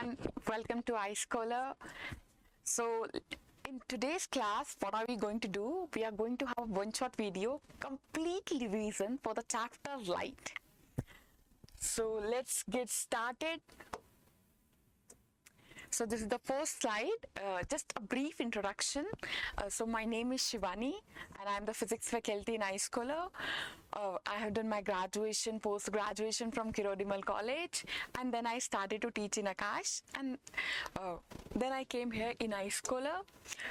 everyone, welcome to iScholar. So in today's class, what are we going to do? We are going to have a one-shot video, complete revision for the chapter Light. So let's get started. So this is the first slide, just a brief introduction. So my name is Shivani and I'm the physics faculty in iScholar. I have done my graduation, post-graduation from Kirodimal College, and then I started to teach in Akash, and then I came here in iScholar.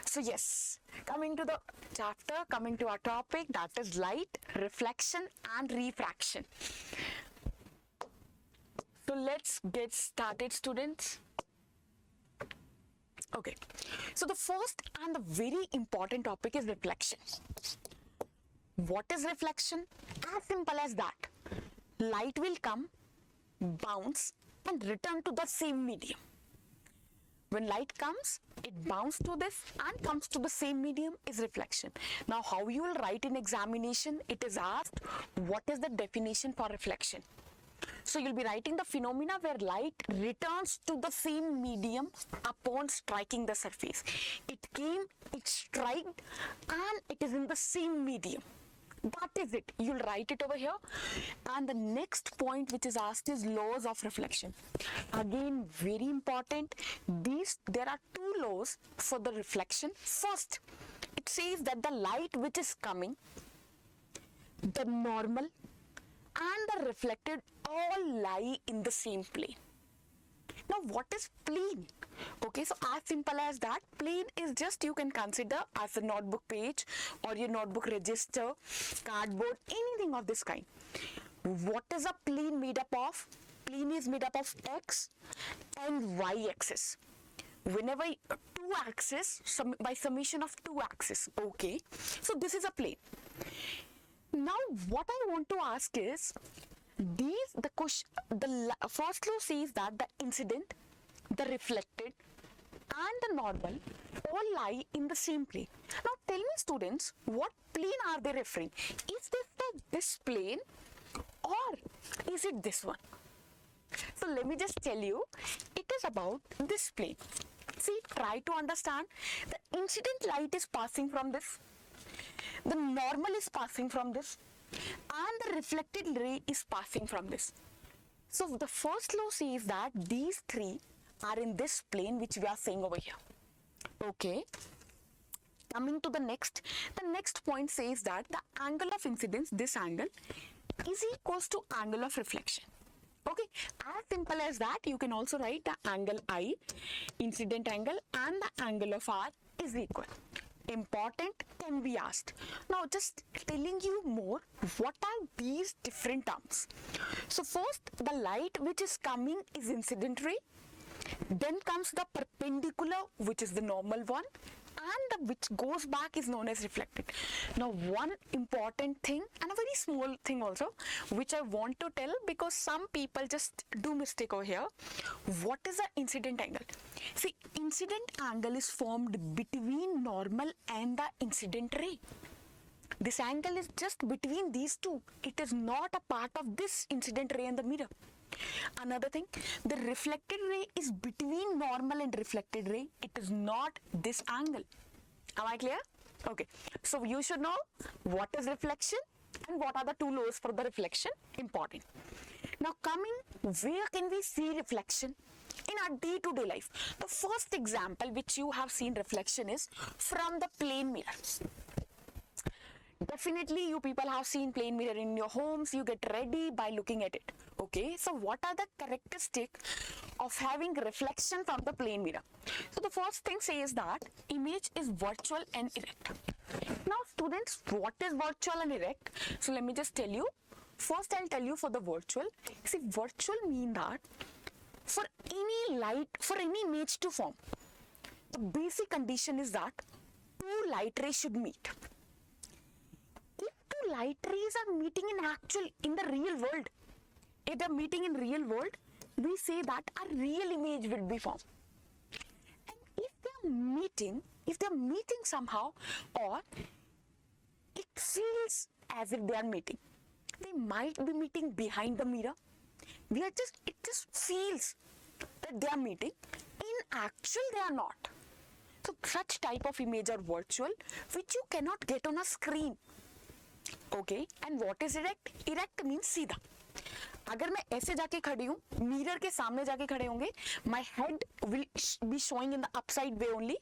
So yes, coming to the chapter, coming to our topic, that is light, reflection and refraction. So let's get started, students. Okay, so the first and the very important topic is reflection. What is reflection? As simple as that. Light will come, bounce and return to the same medium. When light comes, it bounces to this and comes to the same medium is reflection. Now how you will write in examination, it is asked what is the definition for reflection. So you'll be writing the phenomena where light returns to the same medium upon striking the surface. It came, it struck, and it is in the same medium. That is it. You'll write it over here. And the next point which is asked is laws of reflection. Again, very important. There are two laws for the reflection. First, it says that the light which is coming, the normal and the reflected all lie in the same plane. Now what is plane? Okay, so as simple as that, plane is just, you can consider as a notebook page or your notebook register, cardboard, anything of this kind. What is a plane made up of? Plane is made up of x and y axis. Whenever two axes, by summation of two axes. Okay, so this is a plane. Now what I want to ask is, the first law says that the incident, the reflected and the normal all lie in the same plane. Now tell me, students, what plane are they referring? Is this plane or is it this one? So let me just tell you, it is about this plane. See, try to understand. The incident light is passing from this, the normal is passing from this, and the reflected ray is passing from this. So the first law says that these three are in this plane which we are saying over here. Okay. Coming to the next point says that the angle of incidence, this angle, is equals to angle of reflection. Okay, as simple as that, you can also write the angle I, incident angle, and the angle of R is equal. Important, can be asked. Now just telling you more, what are these different terms? So first, the light which is coming is incident ray, then comes the perpendicular, which is the normal one, and the which goes back is known as reflected. Now one important thing and a very small thing also which I want to tell, because some people just do mistake over here. What is the incident angle? See, incident angle is formed between normal and the incident ray. This angle is just between these two. It is not a part of this incident ray and the mirror. Another thing, the reflected ray is between normal and reflected ray. It is not this angle. Am I clear? Okay. So you should know what is reflection and what are the two laws for the reflection. Important. Now coming, where can we see reflection? In our day-to-day life. The first example which you have seen reflection is from the plane mirror. Definitely you people have seen plane mirror in your homes. You get ready by looking at it. Okay, so what are the characteristics of having reflection from the plane mirror? So the first thing says that image is virtual and erect. Now students, what is virtual and erect? So let me just tell you. First I'll tell you for the virtual. See, virtual mean that for any light, for any image to form, the basic condition is that two light rays should meet. If two light rays are meeting in the real world, if they're meeting in real world, we say that a real image will be formed. And if they're meeting somehow, or it feels as if they are meeting, they might be meeting behind the mirror. It just feels that that they are meeting, in actual they are not. So such type of image are virtual, which you cannot get on a screen. Okay, and what is erect? Erect means सीधा. अगर मैं ऐसे जाके खड़ी हूँ, mirror के सामने जाके खड़े होंगे, my head will be showing in the upside way only,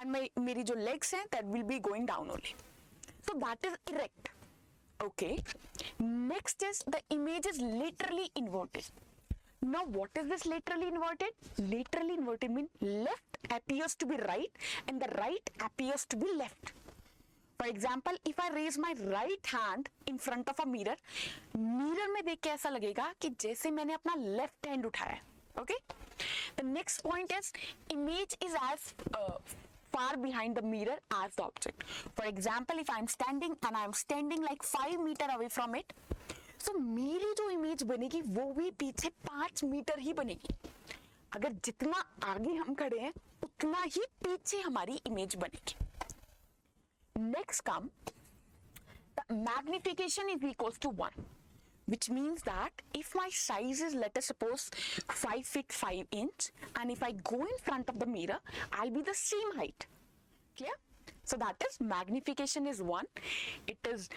and मेरी जो legs हैं, that will be going down only. So that is erect. Okay. Next is the image is laterally inverted. Now what is this laterally inverted? Laterally inverted means left appears to be right and the right appears to be left. For example, if I raise my right hand in front of a mirror, mirror में देख के ऐसा लगेगा कि जैसे मैंने अपना left hand उठाया है. Okay? The next point is image is as far behind the mirror as the object. For example, if I am standing and I am standing like 5 meters away from it, so मेरी जो image बनेगी वो भी पीछे 5 metre ही बनेगी. अगर जितना आगे हम खड़े हैं उतना ही पीछे हमारी image बनेगी. Next come the magnification is equals to 1, which means that if my size is, let us suppose 5 feet 5 inch, and if I go in front of the mirror, I'll be the same height. Clear? So that is magnification is 1. It is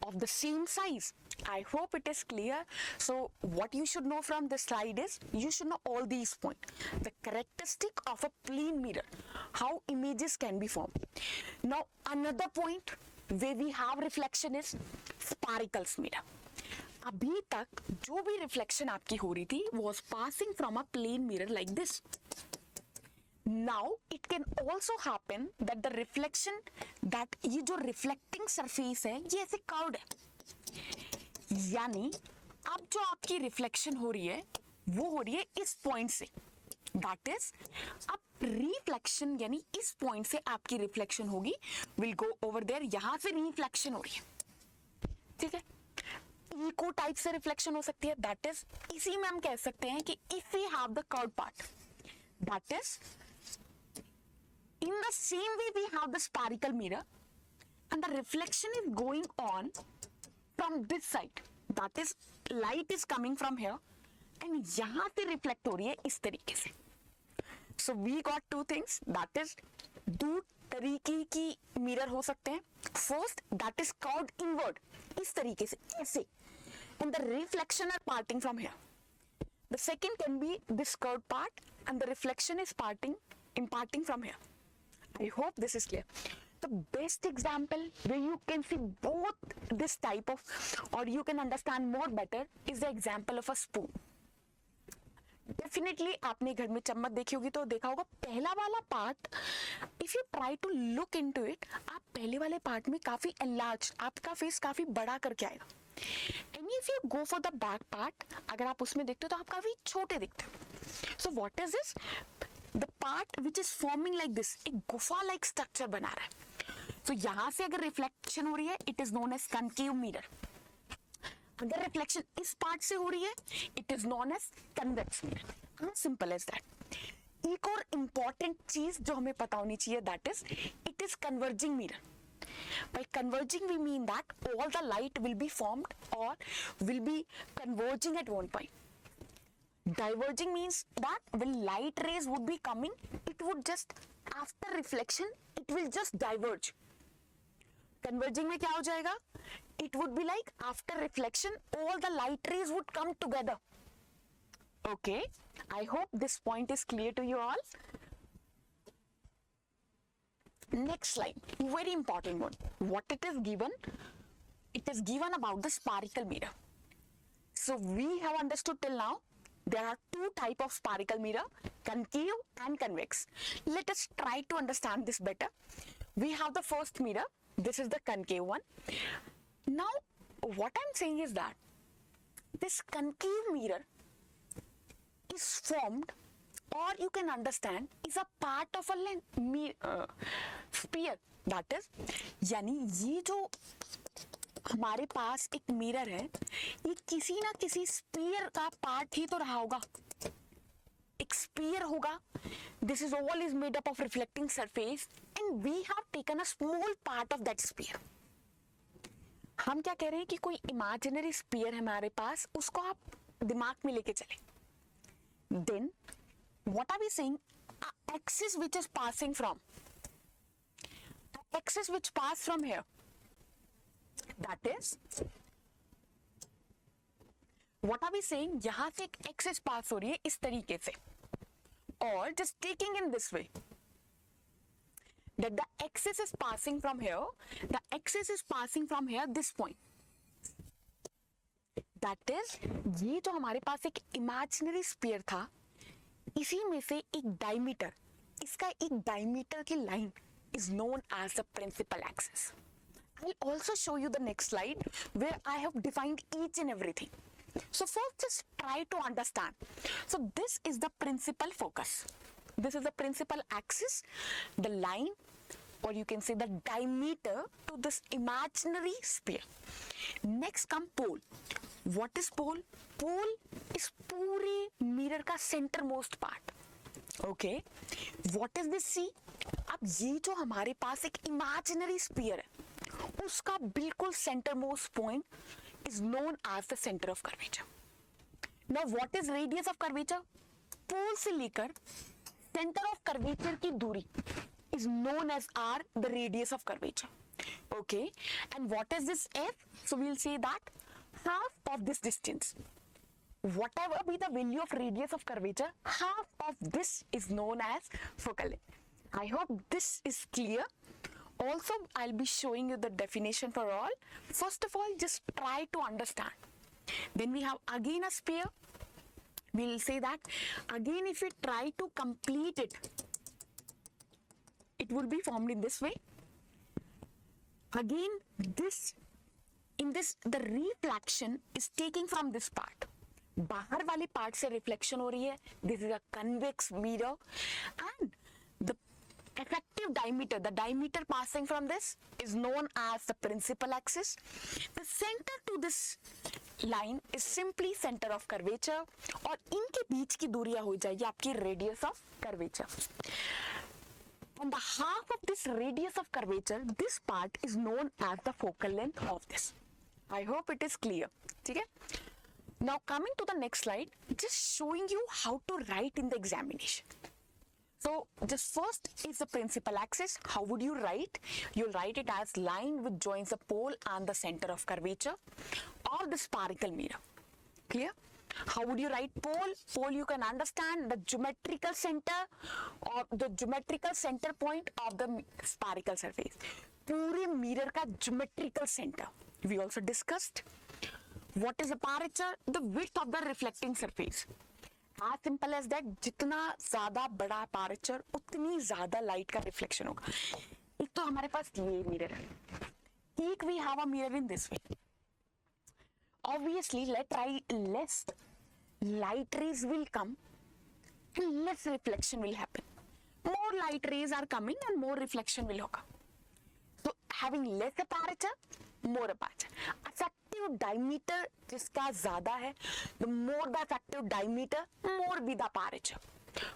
of the same size. I hope it is clear. So what you should know from this slide is, you should know all these points. The characteristic of a plane mirror, how images can be formed. Now another point where we have reflection is sparkles mirror. अभी तक जो भी reflection आपकी हो रही थी was passing from a plane mirror like this. Now it can also happen that the reflection, that ये जो reflecting surface है ये ऐसे curved है, यानी अब जो आपकी reflection हो रही है वो हो रही है इस point से. That is, अब reflection यानी इस point से आपकी reflection होगी, will go over there, यहाँ से reflection हो रही है. ठीक है, इको टाइप से रिफ्लेक्शन हो सकती है. दैट इज, इसी में हम कह सकते हैं कि if we have the curve part, that is in the same way we have the spherical mirror and the reflection is going on from this side. That is light is coming from here and यहां से reflect हो रही है इस तरीके से. So we got two things, that is दो तरीके की मिरर हो सकते हैं. First, that is curved inward, इस तरीके से ऐसे, and the reflection are parting from here. The second can be this curved part and the reflection is imparting from here. I hope this is clear. The best example where you can see both this type of, or you can understand more better, is the example of a spoon. Definitely आपने घर में चम्मच देखी होगी तो देखा होगा पहला वाला part, if you try to look into it, आप पहले वाले पार्ट में काफी एनलार्ज, आपका फेस काफी बड़ा करके आएगा. And if you go for the back part, अगर आप उसमें देखते हो तो आप काफी छोटे दिखते हो. So what is this? The part which is forming like this, एक गुफा लाइक स्ट्रक्चर बना रहा है. तो यहां से अगर रिफ्लेक्शन हो रही है, it is known as concave mirror. अगर रिफ्लेक्शन इस पार्ट से हो रही है, it is known as convex mirror. Simple as that. एक और इंपॉर्टेंट चीज जो हमें पता होनी चाहिए, that is it is converging mirror. By converging we mean that all the light will be formed or will be converging at one point. Diverging means that when light rays would be coming, it would just, after reflection, it will just diverge. Converging में क्या हो जाएगा? It would be like after reflection, all the light rays would come together. Okay, I hope this point is clear to you all. Next slide, very important one. What it is given? It is given about the spherical mirror. So we have understood till now there are two type of spherical mirror, concave and convex. Let us try to understand this better. We have the first mirror. This is the concave one. Now what I'm saying is that this concave mirror is formed, or you can understand, is a part of a sphere. That is, यानी ये जो हमारे पास एक mirror है, ये किसी ना किसी स्पीयर का पार्ट ही तो रहा होगा. एक स्पीयर होगा. This is all is made up of reflecting surface and we have taken a small part of that sphere. हम क्या कह रहे हैं कि कोई इमेजिनरी स्पीयर है हमारे पास, उसको आप दिमाग में लेके चले. Then What are we saying? A axis which is passing from, axis which pass from here, that is, what are we saying? यहाँ से एक axis pass हो रही है इस तरीके से, or just taking in this way, that the axis is passing from here, the axis is passing from here, this point. That is, ये जो हमारे पास एक imaginary sphere था, इसी में से एक diameter, इसका एक diameter की line is known as the principal axis. I'll also show you the next slide where I have defined each and everything. So first just try to understand. So this is the principal focus. This is the principal axis, the line, or you can say the diameter to this imaginary sphere. Next come pole. What is pole? Pole is पूरे mirror का centermost part. Okay. What is this C? अब ये जो हमारे पास एक imaginary sphere है, उसका बिल्कुल centermost point is known as the center of curvature. Now what is radius of curvature? Pole से लेकर center of curvature की दूरी is known as R, the radius of curvature. Okay, and what is this F? So we'll say that half of this distance, whatever be the value of radius of curvature, half of this is known as focal length. I hope this is clear. Also, I'll be showing you the definition for all. First of all, just try to understand. Then we have again a sphere. We'll say that again if we try to complete it, it will be formed in this way. Again, this, in this, the reflection is taking from this part. बाहर वाले part से reflection हो रही है. This is a convex mirror, and the effective diameter, the diameter passing from this is known as the principal axis. The center to this line is simply center of curvature, और इनके बीच की दूरियां हो जाएगी आपकी radius of curvature. On the half of this radius of curvature, this part is known as the focal length of this. I hope it is clear. Okay? Now coming to the next slide, just showing you how to write in the examination. So just first is the principal axis. How would you write? You'll write it as line which joins the pole and the center of curvature, or the spherical mirror. Clear? How would you write pole? Pole you can understand the geometrical center or the geometrical center point of the spherical surface. पूरे mirror का geometrical center. We also discussed. What is aperture? The width of the reflecting surface. As simple as that, जितना ज़्यादा बड़ा aperture, उतनी ज़्यादा light का reflection होगा. एक तो हमारे पास ये mirror है. एक we have a mirror in this way. Obviously, less light rays will come and less reflection will happen. More light rays are coming and more reflection will occur. So having less aperture, more aperture. Effective diameter जिसका ज़्यादा है, the more the effective diameter, more be the aperture.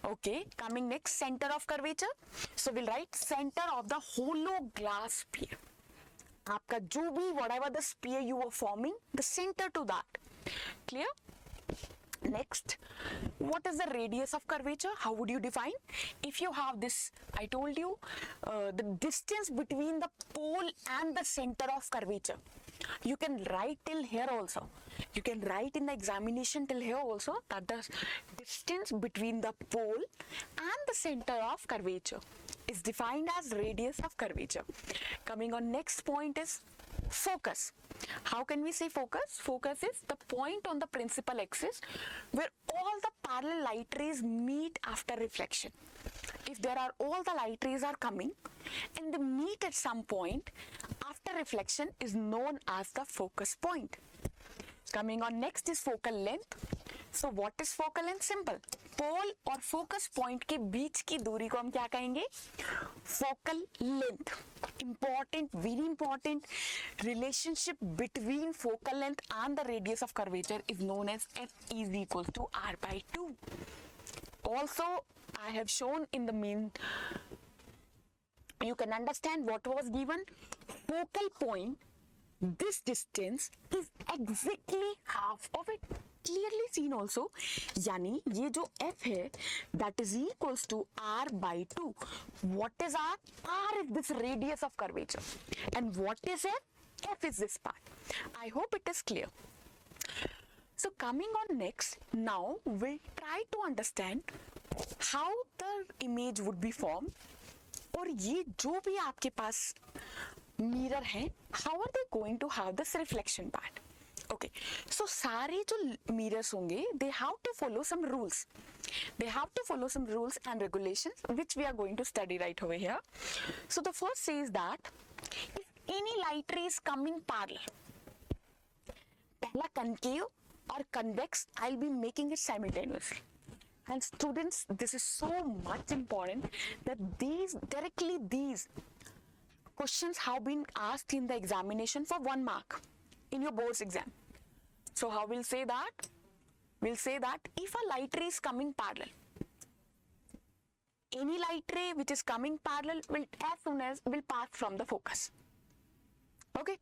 Okay, coming next, center of curvature. So we'll write center of the hollow glass sphere. आपका जो भी whatever the sphere you were forming, the center to that. Clear? Next, what is the radius of curvature? How would you define? If you have this, I told you, the distance between the pole and the center of curvature. You can write till here also. You can write in the examination till here also that the distance between the pole and the center of curvature is defined as radius of curvature. Coming on next point is focus. How can we say focus? Focus is the point on the principal axis where all the parallel light rays meet after reflection. If there are all the light rays are coming and they meet at some point after reflection is known as the focus point. Coming on next is focal length. So what is focal length? Simple. पोल और focus point के बीच की दूरी को हम क्या कहेंगे? Focal length. Important, very important relationship between focal length and the radius of curvature is known as F is equal to R by 2. Also, I have shown in the mean, you can understand what was given. Focal point, this distance is exactly half of it. Clearly see seen also. यानी ये जो f है that is equals to r by 2. What is r? R is this radius of curvature. And what is f? F is this part. I hope it is clear. So coming on next, now we'll try to understand how the image would be formed. और ये जो भी आपके पास mirror है, how are they going to have this reflection part? Okay, so सारे जो mirrors होंगे, they have to follow some rules. They have to follow some rules and regulations, which we are going to study right over here. So the first says that if any light ray is coming parallel, पहला concave or convex, I'll be making it simultaneously. And students, this is so much important that these questions have been asked in the examination for 1 mark in your board's exam. So how we'll say that? We'll say that if a light ray is coming parallel, any light ray which is coming parallel will as soon as will pass from the focus. Okay,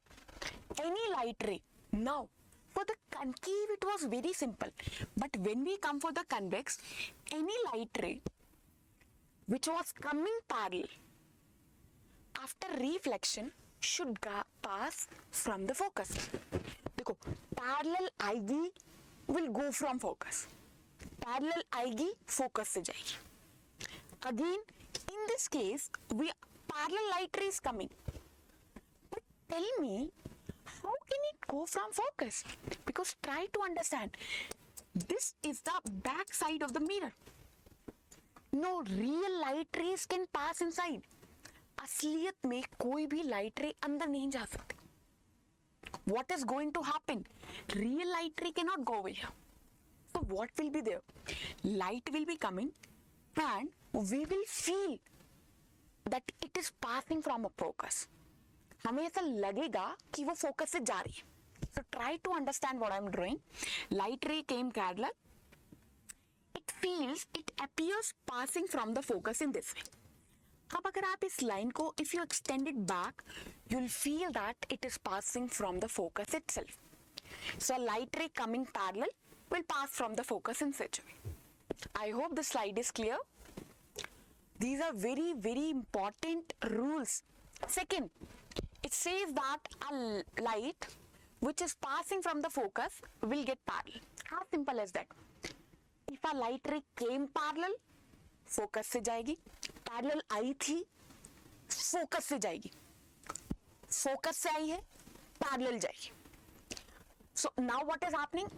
any light ray. Now for the concave it was very simple, but when we come for the convex, any light ray which was coming parallel after reflection should pass from the focus. देखो, parallel आएगी will go from focus. Parallel आएगी focus से जाएगी. Again, in this case, parallel light ray is coming. But tell me, how can it go from focus? Because try to understand, this is the back side of the mirror. No real light rays can pass inside. असलियत में कोई भी light रे अंदर नहीं जा सकते. What is going to happen? Real light ray cannot go over here. So what will be there? Light will be coming and we will feel that it is passing from a focus. हमें ऐसा लगेगा कि वो focus से जा रही है. So try to understand what I am drawing. Light ray came parallel. It appears passing from the focus in this way. अब अगर आप इस लाइन को if you extend it back, you'll feel that it is passing from the focus itself. So light ray coming parallel will pass from the focus in such a way. I hope the slide is clear. These are very, very important rules. Second, it says that a light which is passing from the focus will get parallel. How simple as that? If a light ray came parallel, focus से जाएगी. Parallel आई थी, focus से जाएगी. Focus से आई है, parallel जाएगी. So now what is happening?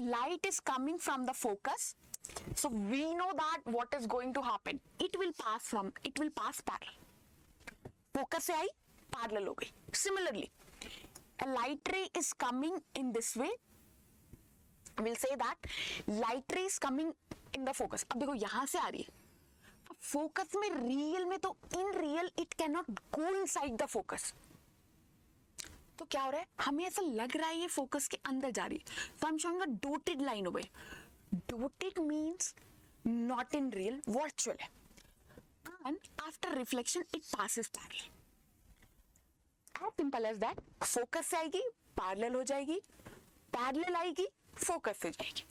Light is coming from the focus. So we know that what is going to happen. It will pass parallel. Focus से आई, parallel हो गई. Similarly, a light ray is coming in this way. We'll say that light ray is coming in the focus. अब देखो यहाँ से आ रही है. Focus में रियल में तो in real it can not go inside the focus. तो क्या हो रहा है? हमें ऐसा लग रहा है ये फोकस के अंदर जा रही है. तो I am showing a dotted line over. Dotted means not in real, virtual है. And after reflection it passes parallel. As simple as that. Focus से आएगी, पैरेलल हो जाएगी. पैरेलल आएगी, फोकस से जाएगी.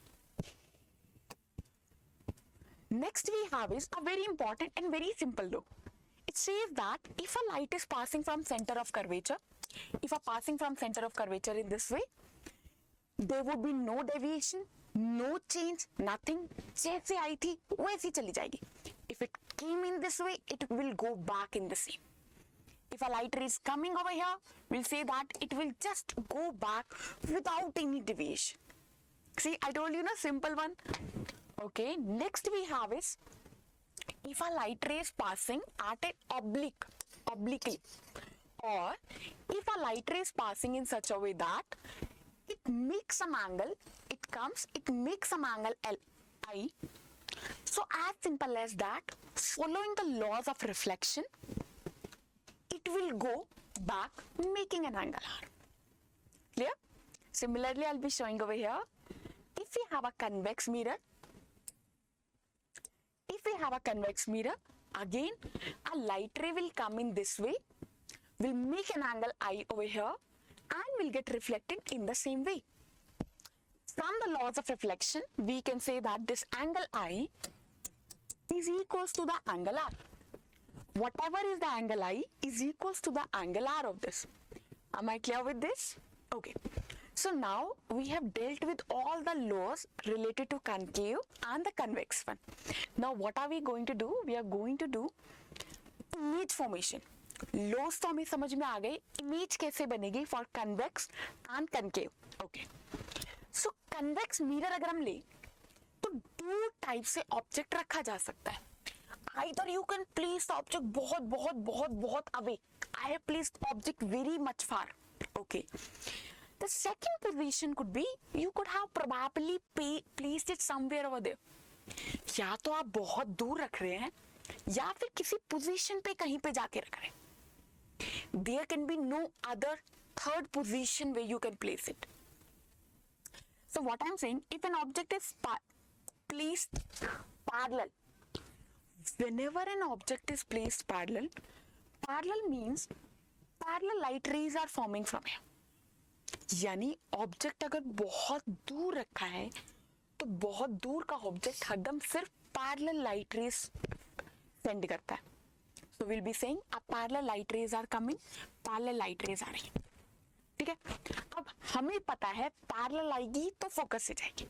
Next we have is a very important and very simple law. It says that if a light is passing from center of curvature, in this way, there would be no deviation, no change, nothing. जैसे आई थी वैसी चली जाएगी. If it came in this way, it will go back in the same. If a light ray is coming over here, we'll say that it will just go back without any deviation. See, I told you, simple one. Okay, next we have is if a light ray is passing at an obliquely, or if a light ray is passing in such a way that it makes some angle, it makes some angle Li. So as simple as that, following the laws of reflection, it will go back making an angle R. Clear? Similarly, I'll be showing over here. If we have a convex mirror, again a light ray will come in this way, will make an angle I over here and will get reflected in the same way. From the laws of reflection, we can say that this angle I is equals to the angle R. Whatever is the angle I is equals to the angle R of this. Am I clear with this? Okay. So now we have dealt with all the laws related to concave and the convex one. Now what are we going to do? We are going to do image formation. Laws तो हमें समझ में आ गए, image कैसे बनेगी for convex and concave. Okay. So convex mirror अगर हम ले तो दो टाइप से ऑब्जेक्ट रखा जा सकता है. Either you can place the object बहुत बहुत बहुत बहुत away. I have placed object very much far. Okay. The second position could be you could have probably placed it somewhere over there. या तो आप बहुत दूर रख रहे हैं या फिर किसी पोजीशन पे कहीं पे जाके रख रहे हैं. There can be no other third position where you can place it. So what I'm saying, if an object is placed parallel, whenever an object is placed parallel, parallel means parallel light rays are forming from here. यानी object अगर बहुत दूर रखा है तो बहुत दूर का ऑब्जेक्ट हरदम सिर्फ पैरेलल लाइट रेज सेंड करता है. So will be saying a parallel light rays are coming, parallel light rays आ रही है. ठीक है. अब हमें पता है पैरेलल आएगी तो फोकस से जाएगी.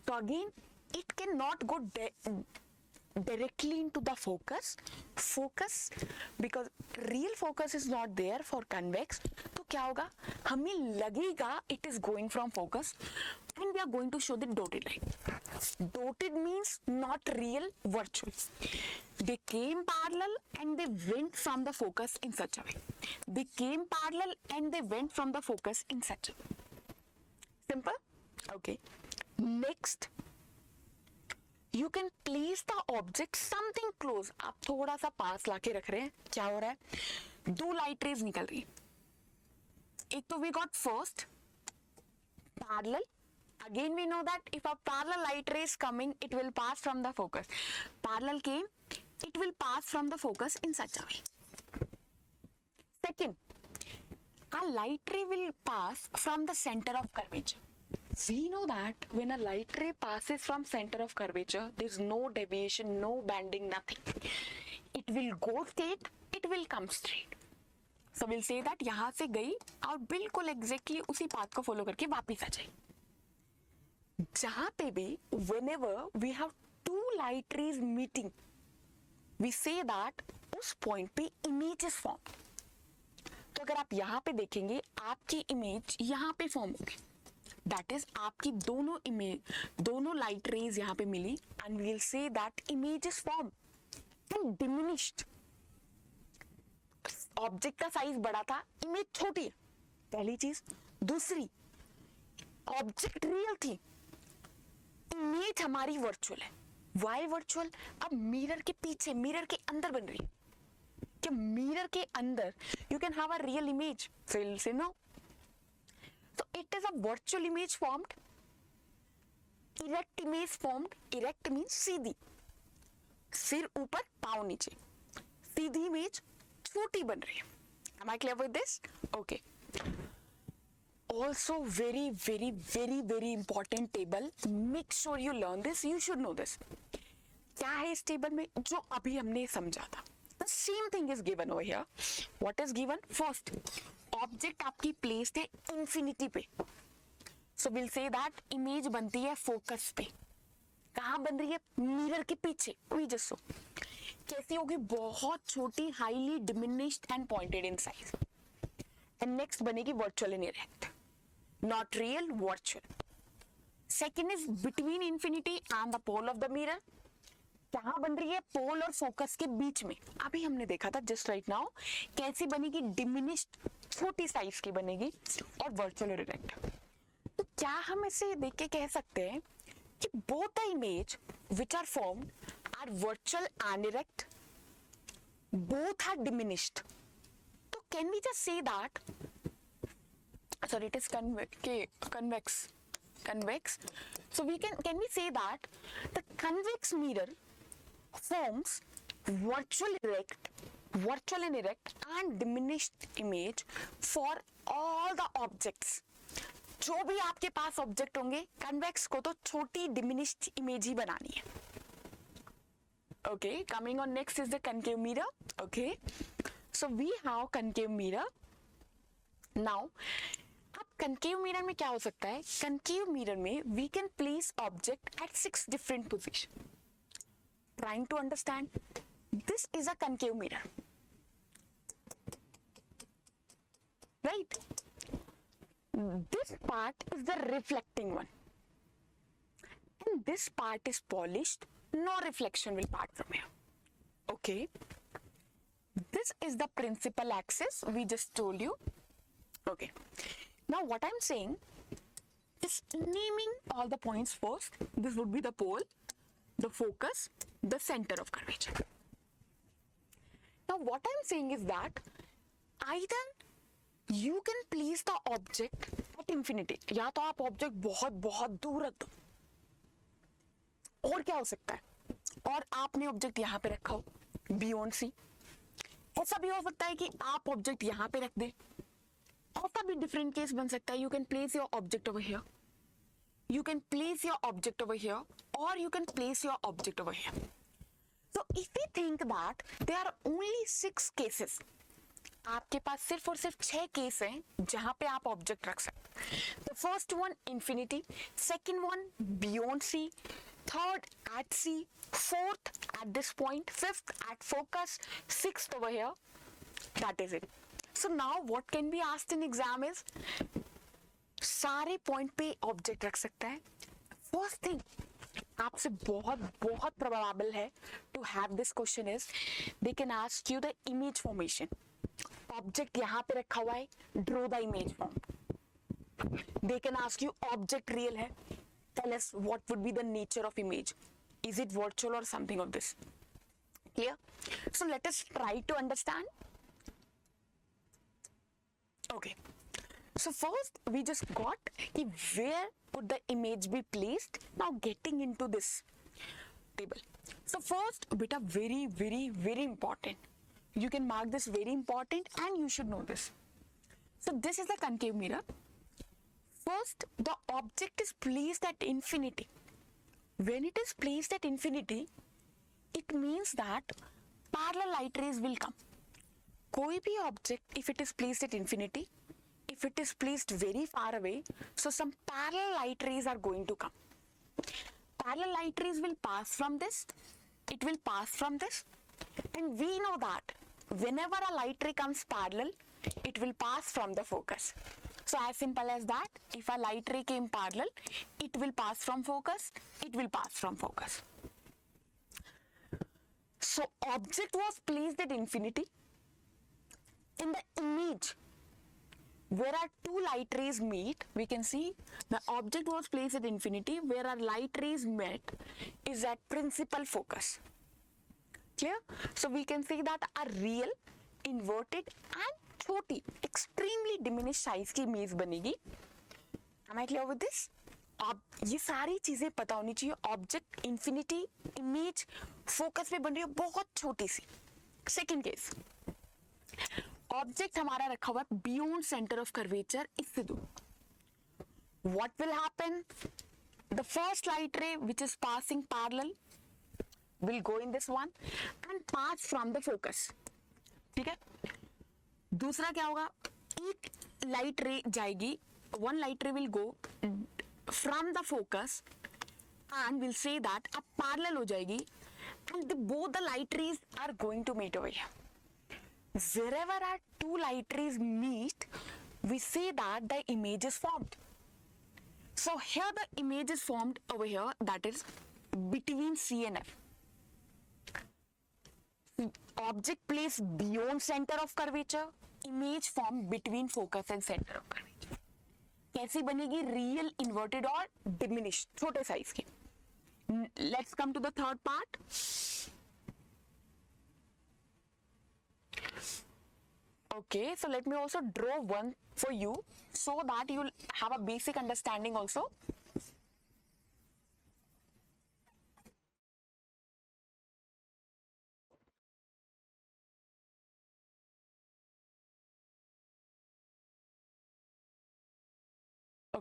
तो again it can not go directly into the focus because real focus is not there for convex. तो क्या होगा, हमें लगेगा it is going from focus and we are going to show the dotted line. Dotted means not real, virtual. They came parallel and they went from the focus in such a way. They came parallel and they went from the focus in such a way. Simple? Okay. Next, you can place the object something close. आप थोड़ा सा पास लाके रख रहे हैं. क्या हो रहा है, दो लाइट रेज निकल रही है. एक तो we got first parallel. Again we know that if a parallel light ray is coming, it will pass from the focus. Parallel came, it will pass from the focus in such a way. Second, a light ray will pass from the center of curvature. We know that when a light ray passes from center of curvature, there is no deviation, no bending, nothing. It will go straight, it will come straight. So we'll say that यहाँ से गई और बिल्कुल exactly उसी path को follow करके वापिस आ जाए. जहाँ पे भी whenever we have two light rays meeting, we say that उस point पे image is formed. तो अगर आप यहाँ पे देखेंगे आपकी image यहाँ पे form होगी. That is आपकी दोनों light rays यहाँ पे मिली and we'll say that image is formed and diminished. Object का साइज बड़ा था, इमेज छोटी है. पहली चीज. दूसरी, ऑब्जेक्ट रियल थी, इमेज हमारी वर्चुअल है. Why virtual? अब मिरर के पीछे, मिरर के अंदर बन रही है. कि मिरर के अंदर you can have a real image. So will say no. So it is a virtual image formed. Erect image formed. Erect means सीधी, सिर ऊपर पाँव नीचे. सीधी इमेज छोटी बन रही है. Am I clear with this? Okay. Also very very very very important table. Make sure you learn this. You should know this. क्या है इस टेबल में जो अभी हमने समझा था? The same thing is given over here. What is given? First, object आपकी प्लेस्ड है इंफिनिटी पे. सो विल से दैट इमेज बनती है फोकस पे. कहाँ बन रही है? मिरर के पीछे. We just saw. कैसी होगी? बहुत छोटी, highly diminished and pointed in size. And next बनेगी virtual in erect, not real, virtual. Second is between infinity and the pole of the mirror. कहाँ बन रही है? पोल और फोकस के बीच में. अभी हमने देखा था जस्ट राइट नाउ कैसी बनेगी? डिमिनिश्ड, छोटी साइज की बनेगी और वर्चुअल इरेक्ट. तो क्या हम इसे देख के कह सकते हैं कि both the image which are formed are virtual and erect, both are diminished. तो can we just say that, sorry it is convex. So we can we say that the convex mirror forms virtual and erect and diminished image for all the objects. जो भी आपके पास object होंगे, convex को तो छोटी diminished image ही बनानी है. Okay, coming on next is the concave mirror. Okay, so we have concave mirror. Now, अब concave mirror में क्या हो सकता है? Concave mirror में we can place object at 6 different position. Trying to understand? This is a concave mirror, right? This part is the reflecting one, and this part is polished. No reflection will part from here. Okay. This is the principal axis we just told you. Okay. Now what I'm saying is naming all the points first. This would be the pole, the focus, the center of curvature. Now what I'm saying is that either you can place the object at infinity, या तो आप object बहुत बहुत दूर रख दो, और क्या हो सकता है, और आपने ऑब्जेक्ट यहाँ पे रखा हो बियॉन्ड सी. ऐसा भी हो सकता है कि आप ऑब्जेक्ट यहाँ पे रख दे. ऐसा भी डिफरेंट केस बन सकता है. You can place your object over here, you can place your object over here, और you can place your object over here. So if you think that there are only 6 cases, आपके पास सिर्फ और सिर्फ 6 case हैं जहां पे आप ऑब्जेक्ट रख सकते. The first one infinity, second one beyond C, third at C, fourth at this point, fifth at focus, sixth over here. That is it. So now what can be asked in exam is, सारे point पे object रख सकता है. First thing आपसे बहुत बहुत probable है to have this question is, they can ask you the image formation. Object यहाँ पे रखा हुआ है, draw the image form. They can ask you object real है, tell us what would be the nature of image. Is it virtual or something of this? Clear? So let us try to understand. Okay. So first we just got where would the image be placed. Now getting into this table. So first beta very very very important. You can mark this very important and you should know this. So this is the concave mirror. First, the object is placed at infinity. When it is placed at infinity, it means that parallel light rays will come. कोई भी object, if it is placed at infinity, if it is placed very far away, so some parallel light rays are going to come. Parallel light rays will pass from this, it will pass from this, and we know that whenever a light ray comes parallel, it will pass from the focus. So as simple as that, if a light ray came parallel, it will pass from focus, it will pass from focus. So object was placed at infinity. In the image, where our two light rays meet, we can see the object was placed at infinity, where our light rays met is at principal focus. Clear? So we can see that a real, inverted and छोटी extremely diminish size की image बनेगी. Am I clear with this? अब ये सारी चीजें पता होनी चाहिए. ऑब्जेक्ट इंफिनिटी, इमेज फोकस में बन रही है बहुत छोटी सी. सेकंड केस, ऑब्जेक्ट हमारा रखा हुआ है बियॉन्ड सेंटर ऑफ कर्वेचर, इससे दूर. What will happen? The first light ray which is passing parallel will go in this one and pass from the focus. ठीक है. दूसरा क्या होगा, एक लाइट रे जाएगी, one light ray will go from the focus and will say that अब parallel हो जाएगी and both the light rays are going to meet over here. Wherever our two light rays meet, we say that the image is formed. So here the image is formed over here, that is between C and F. Object placed beyond center of curvature, image formed between focus and center of curvature. कैसी बनेगी? Real, inverted और diminish, छोटे size की. Let's come to the third part. Okay, so let me also draw one for you so that you'll have a basic understanding also.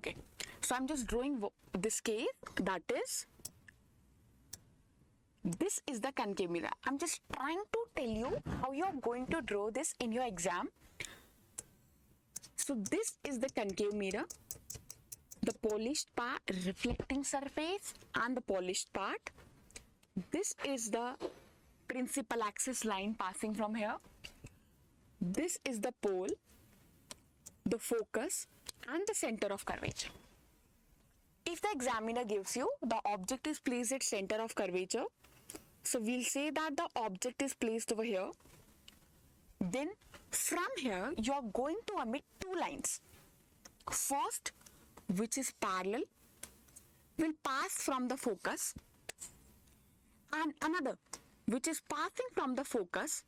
Okay, so I'm just drawing this case, that is, this is the concave mirror. I'm just trying to tell you how you're going to draw this in your exam. So this is the concave mirror, the polished part, reflecting surface, and the polished part. This is the principal axis line passing from here. This is the pole, the focus, and the center of curvature. If the examiner gives you the object is placed at center of curvature, so we'll say that the object is placed over here. Then from here, you are going to emit two lines. First, which is parallel, will pass from the focus, and another, which is passing from the focus,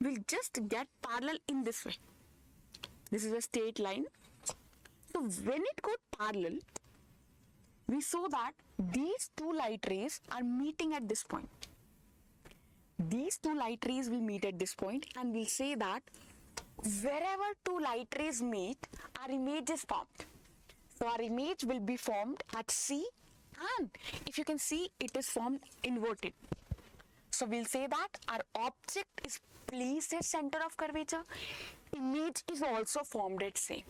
will just get parallel in this way. This is a straight line. So when it got parallel, we saw that these two light rays are meeting at this point. These two light rays will meet at this point, and we'll say that wherever two light rays meet, our image is formed. So our image will be formed at C, and if you can see, it is formed inverted. So we'll say that our object is placed at center of curvature. Image is also formed at C.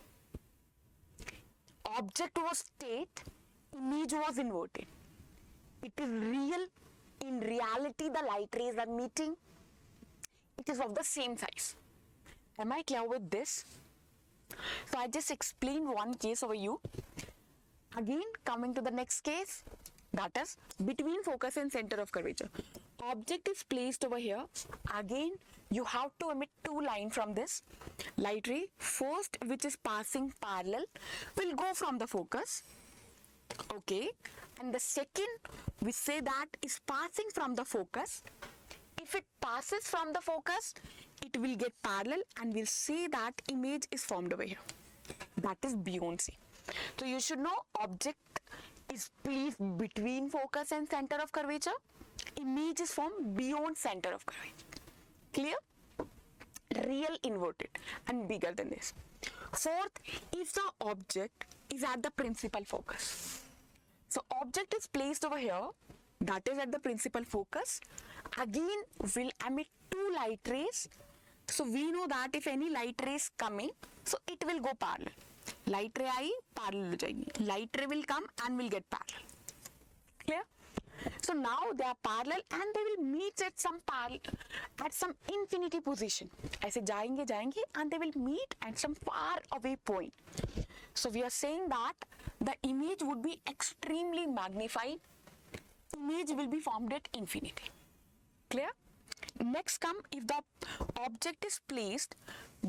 Object was straight, image was inverted. It is real. In reality, the light rays are meeting. It is of the same size. Am I clear with this? So I just explained one case over you. Again, coming to the next case, that is between focus and center of curvature. Object is placed over here. Again, you have to emit two lines from this light ray. First, which is passing parallel, will go from the focus. Okay, and the second, we say that is passing from the focus. If it passes from the focus, it will get parallel, and we'll say that image is formed over here. That is beyond C. So you should know object is placed between focus and center of curvature. Image is formed beyond center of curvature. Clear? Real, inverted, and bigger than this. Fourth, if the object is at the principal focus. So object is placed over here, that is at the principal focus. Again, will emit two light rays. So we know that if any light rays coming, so it will go parallel. Light ray I, parallel हो जाएगी. Light ray will come and will get parallel. Clear? So now they are parallel and they will meet at some infinity position. ऐसे जाएंगे and they will meet at some far away point. So we are saying that the image would be extremely magnified. Image will be formed at infinity. Clear? Next come if the object is placed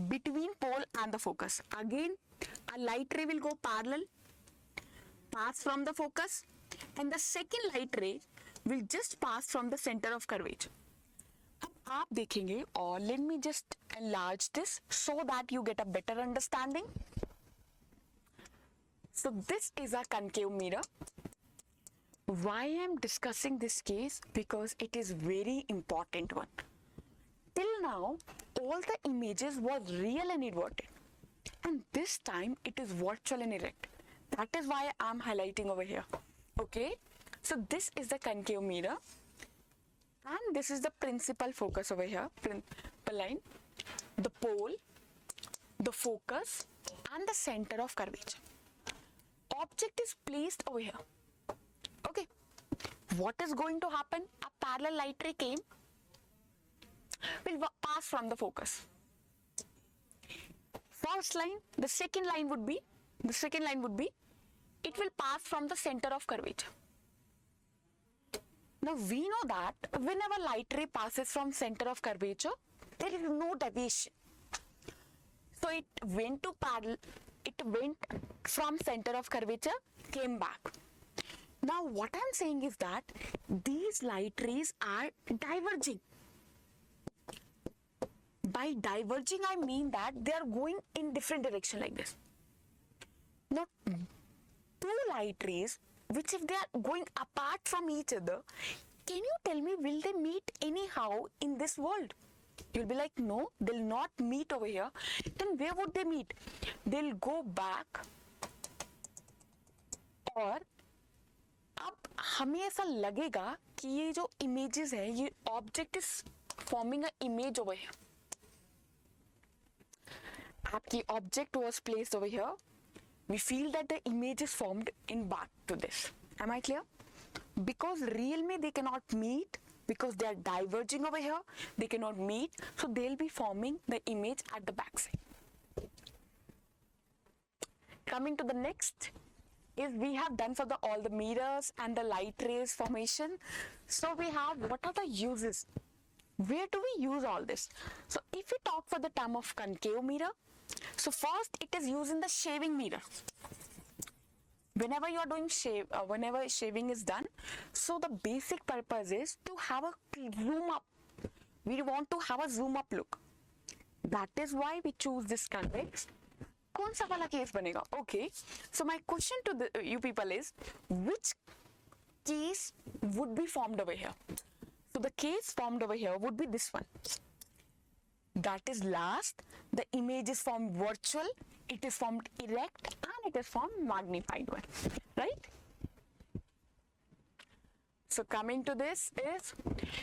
between pole and the focus. Again, a light ray will go parallel, pass from the focus, and the second light ray will just pass from the center of curvature. अब आप देखेंगे, or let me just enlarge this so that you get a better understanding. So this is a concave mirror. Why I am discussing this case? Because it is very important one. Till now, all the images was real and inverted. And this time, it is virtual and erect. That is why I am highlighting over here. Okay? So this is the concave mirror. And this is the principal focus over here. Principal line. The pole, the focus, and the center of curvature. Object is placed over here. Okay, what is going to happen? A parallel light ray came, will pass from the focus. First line, the second line would be, it will pass from the center of curvature. Now we know that whenever light ray passes from center of curvature, there is no deviation. So it went to parallel, it went from center of curvature, came back. Now what I'm saying is that these light rays are diverging. By diverging, I mean that they are going in different direction like this. Now two light rays, which if they are going apart from each other, can you tell me, will they meet anyhow in this world? You'll be like, no, they'll not meet over here. Then where would they meet? They'll go back और अब हमें ऐसा लगेगा कि ये जो images है, ये object is forming a image over here. आपकी object was placed over here. We feel that the image is formed in back to this. Am I clear? Because real में they cannot meet, because they are diverging over here, they cannot meet, so they'll be forming the image at the back side. Coming to the next is we have done for all the mirrors and the light rays formation. So we have, what are the uses? Where do we use all this? So if we talk for the term of concave mirror, so first it is used in the shaving mirror. Whenever you are doing whenever shaving is done, so the basic purpose is to have a zoom up. We want to have a zoom up look. That is why we choose this convex. कौन सा वाला case बनेगा? Okay. So my question to you people is, which case would be formed over here? So the case formed over here would be this one. That is last. The image is formed virtual, it is formed erect, and it is formed magnified one, right? So coming to this is,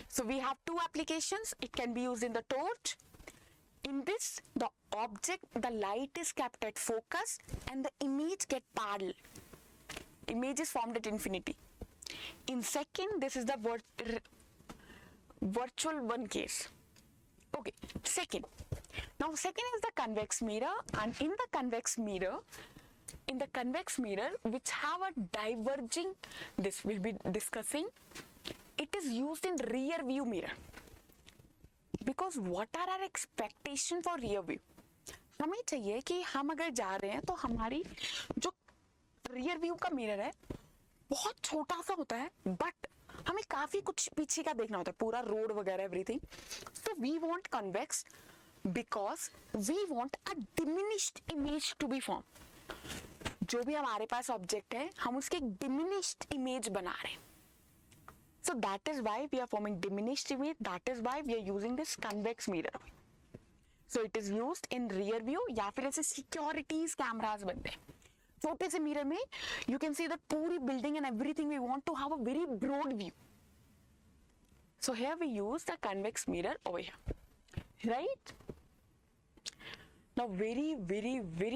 so we have two applications. It can be used in the torch. In this, the object, the light is kept at focus and the image get parallel. Image is formed at infinity. In second, this is the virtual one case. Okay, second. Now second is the convex mirror, and in the convex mirror, which have a diverging, this will be discussing, it is used in rear view mirror. Because what are our expectation for rear view? हमें चाहिए कि हम अगर जा रहे हैं तो हमारी जो rear view का mirror है बहुत छोटा सा होता है, but हमें काफी कुछ पीछे का देखना होता है, पूरा रोड वगैरह everything. So we want convex because we want a diminished image to be formed. जो भी हमारे पास ऑब्जेक्ट है हम उसकी एक diminished image बना रहे हैं. So that is why we are forming diminished image. That is why we are using this convex mirror. So it is used in rear view या फिर ऐसे securities cameras बनते हैं. छोटे से mirror में you can see the पूरी building and everything. We want to have a very broad view. So here we use the convex mirror over here, right? Now very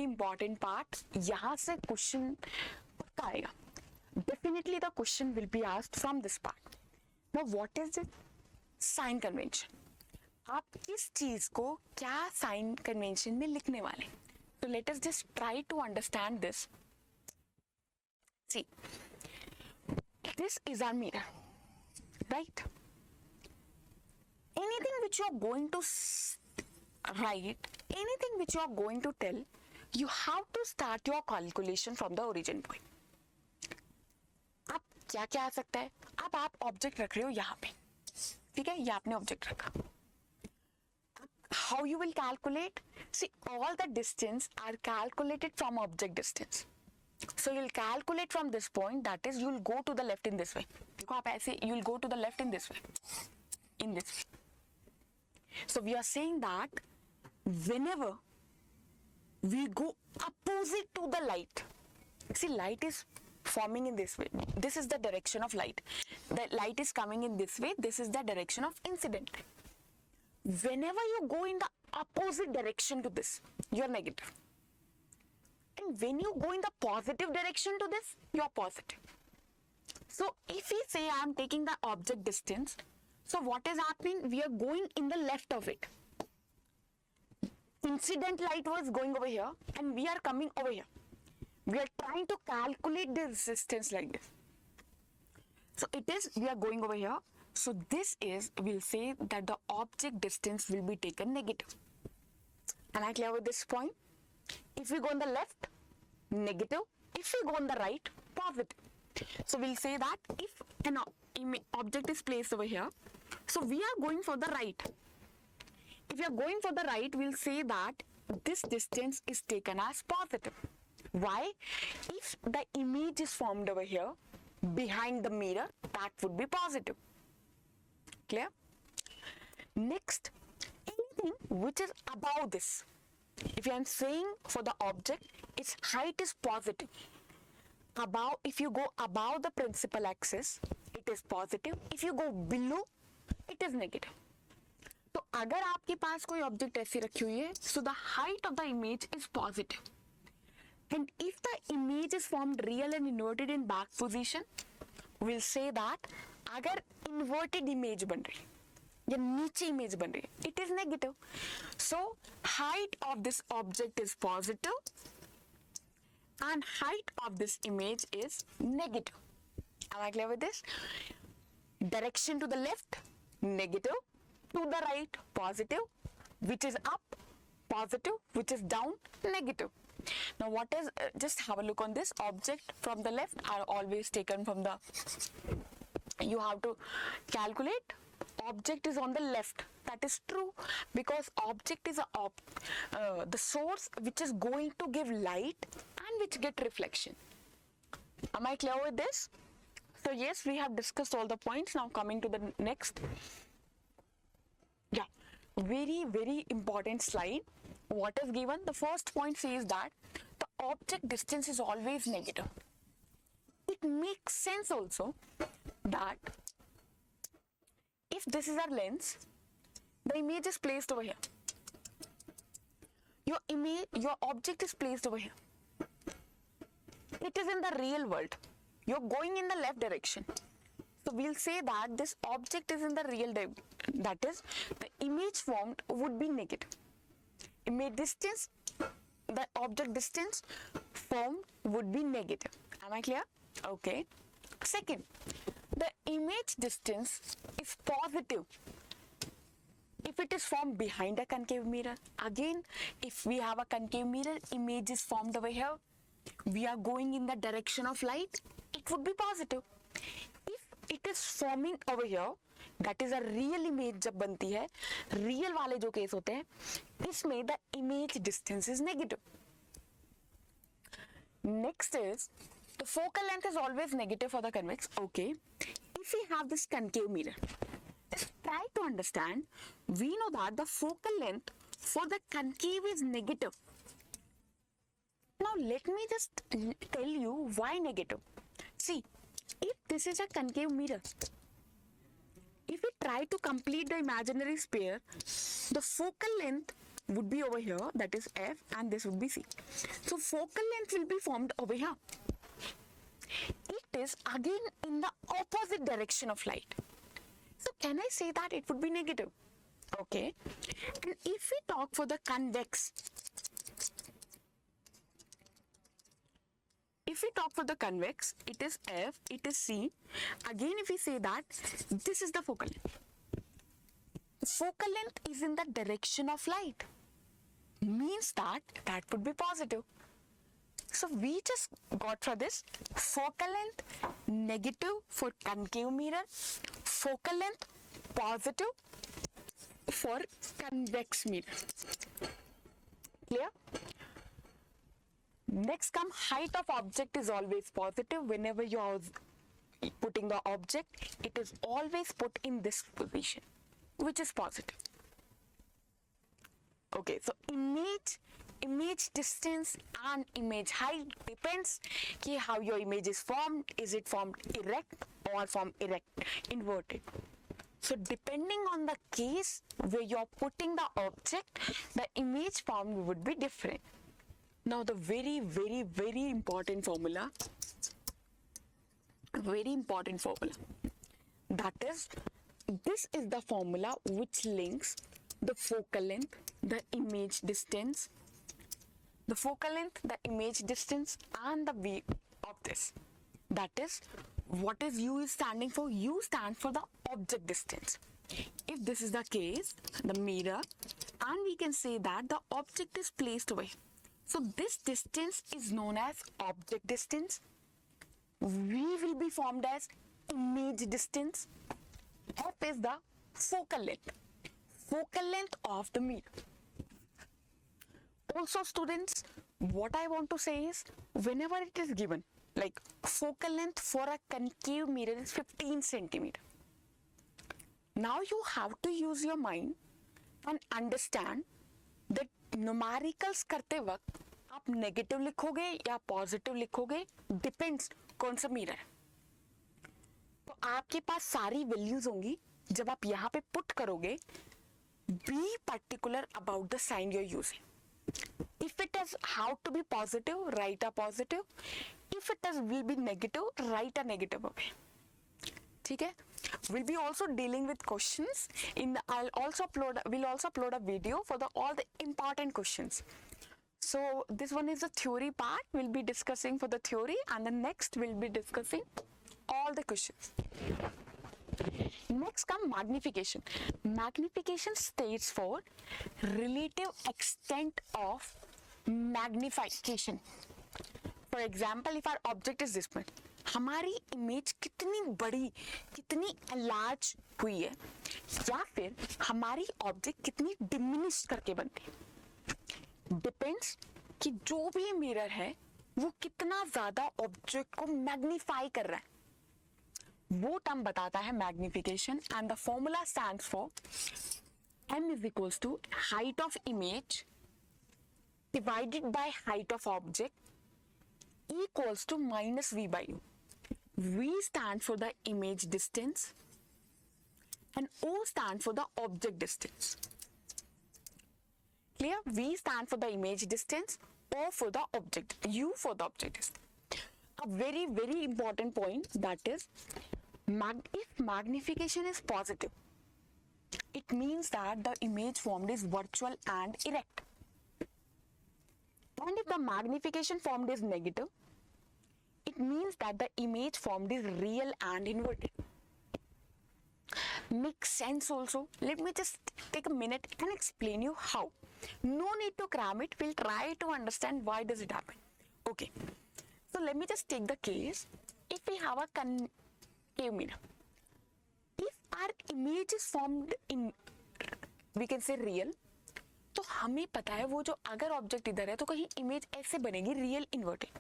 important part. यहाँ से question पक्का आएगा. Definitely the question will be asked from this part. Now what is it? Sign convention. आप किस चीज को क्या sign convention में लिखने वाले? So let us just try to understand this. See, this is our mirror, right? Anything which you are going to write, anything which you are going to tell, you have to start your calculation from the origin point. अब क्या क्या आ सकता है? अब आप object रख रहे हो यहाँ पे, ठीक है? ये आपने ऑब्जेक्ट रखा. How you will calculate? See, all the distance are calculated from object distance. So you'll calculate from this point, that is you'll go to the left in this way. देखो आप ऐसे you'll go to the left in this way, in this way. So we are saying that whenever we go opposite to the light, see light is forming in this way. This is the direction of light. The light is coming in this way. This is the direction of incident. Whenever you go in the opposite direction to this, you are negative. And when you go in the positive direction to this, you are positive. So if we say I am taking the object distance, so what is happening? We are going in the left of it. Incident light was going over here and we are coming over here. We are trying to calculate the resistance like this. So it is, we are going over here. So this is, we'll say that the object distance will be taken negative. Am I clear with this point? If we go on the left, negative. If we go on the right, positive. So we'll say that if an object is placed over here, so we are going for the right. If we are going for the right, we'll say that this distance is taken as positive. Why? If the image is formed over here, behind the mirror, that would be positive. Clear? Next, anything which is above this. If I am saying for the object, its height is positive. above, if you go above the principal axis, it is positive. If you go below, it is negative. तो अगर आपके पास कोई object ऐसी रखी हुई है, so the height of the image is positive. And if the image is formed real and inverted in back position, we'll say that अगर inverted image बन रही है या नीचे image बन रही है, it is negative. So height of this object is positive and height of this image is negative. Am I clear with this? Direction to the left, negative. To the right, positive. Which is up, positive. Which is down, negative. Now what is, just have a look on this. Object from the left are always taken from the, you have to calculate. Object is on the left. That is true because object is the source which is going to give light and which get reflection. Am I clear with this? So yes, we have discussed all the points. Now coming to the next. Yeah, very important slide. What is given? The first point says that the object distance is always negative. It makes sense also that if this is our lens, the image is placed over here. Your object is placed over here. It is in the real world. You're going in the left direction. So we'll say that this object is in the real direction. That is, the image formed would be negative. Image distance, the object distance formed would be negative. Am I clear? Okay. Second, the image distance is positive if it is formed behind a concave mirror. Again, if we have a concave mirror, image is formed over here. We are going in the direction of light, it would be positive. If it is forming over here, that is a real image जब बनती है, real वाले जो case होते हैं, इसमें the image distance is negative. Next is, the focal length is always negative for the convex. Okay. If we have this concave mirror, just try to understand, we know that the focal length for the concave is negative. Now let me just tell you why negative. See, if this is a concave mirror, if we try to complete the imaginary sphere, the focal length would be over here, that is F, and this would be C. So focal length will be formed over here. It is again in the opposite direction of light. So can I say that it would be negative? Okay. And if we talk for the convex, it is F, it is C. Again, if we say that this is the focal length. Focal length is in the direction of light. Means that would be positive. So we just got for this focal length negative for concave mirror, focal length positive for convex mirror. Clear? Next come height of object is always positive. Whenever you are putting the object, it is always put in this position, which is positive. Okay, so image distance and image height depends on how your image is formed. Is it formed erect or formed inverted? So depending on the case where you're putting the object, the image formed would be different. Now the very important formula, that is, this is the formula which links the focal length, the image distance, and the V of this. That is, what is U is standing for? U stands for the object distance. If this is the case, the mirror, and we can say that the object is placed away. So this distance is known as object distance. V will be formed as image distance. F is the focal length of the mirror. Also students, what I want to say is, whenever it is given, like focal length for a concave mirror is 15 centimeter. Now you have to use your mind and understand that numericals करते वक्त आप negative लिखोगे या positive लिखोगे, depends कौन सा mirror है। तो आपके पास सारी वैल्यूज होंगी, जब आप यहाँ पे पुट करोगे be particular about the sign you are using. If it is how to be positive, write a positive. If it is will be negative, write a negative away. ठीक है? We'll be also dealing with questions. We'll also upload a video for all the important questions. So this one is the theory part. We'll be discussing for the theory, and the next we'll be discussing all the questions. Next come magnification. Magnification stands for relative extent of magnification. For example, if our object is this much, हमारी image कितनी बड़ी, कितनी large हुई है, या फिर हमारी object कितनी डिमिनिश करके बनती है, डिपेंड्स कि जो भी मिरर है वो कितना ज्यादा ऑब्जेक्ट को मैग्नीफाई कर रहा है, वो टर्म बताता है magnification. And the formula stands for m is equals to height of image divided by height of object equals to minus v by u. V stands for the image distance and O stands for the object distance. Clear? V stands for the image distance, O for the object, U for the object distance. A very, very important point, that is, if magnification is positive, it means that the image formed is virtual and erect. And if the magnification formed is negative, it means that the image formed is real and inverted. Makes sense also. Let me just take a minute and explain you how. No need to cram it. We'll try to understand why does it happen. Okay. So let me just take the case. If we have a concave mirror, if our image is formed in, we can say real, तो हमें पता है वो जो अगर object इधर है तो कहीं इमेज ऐसे बनेगी रियल इन्वर्टेड.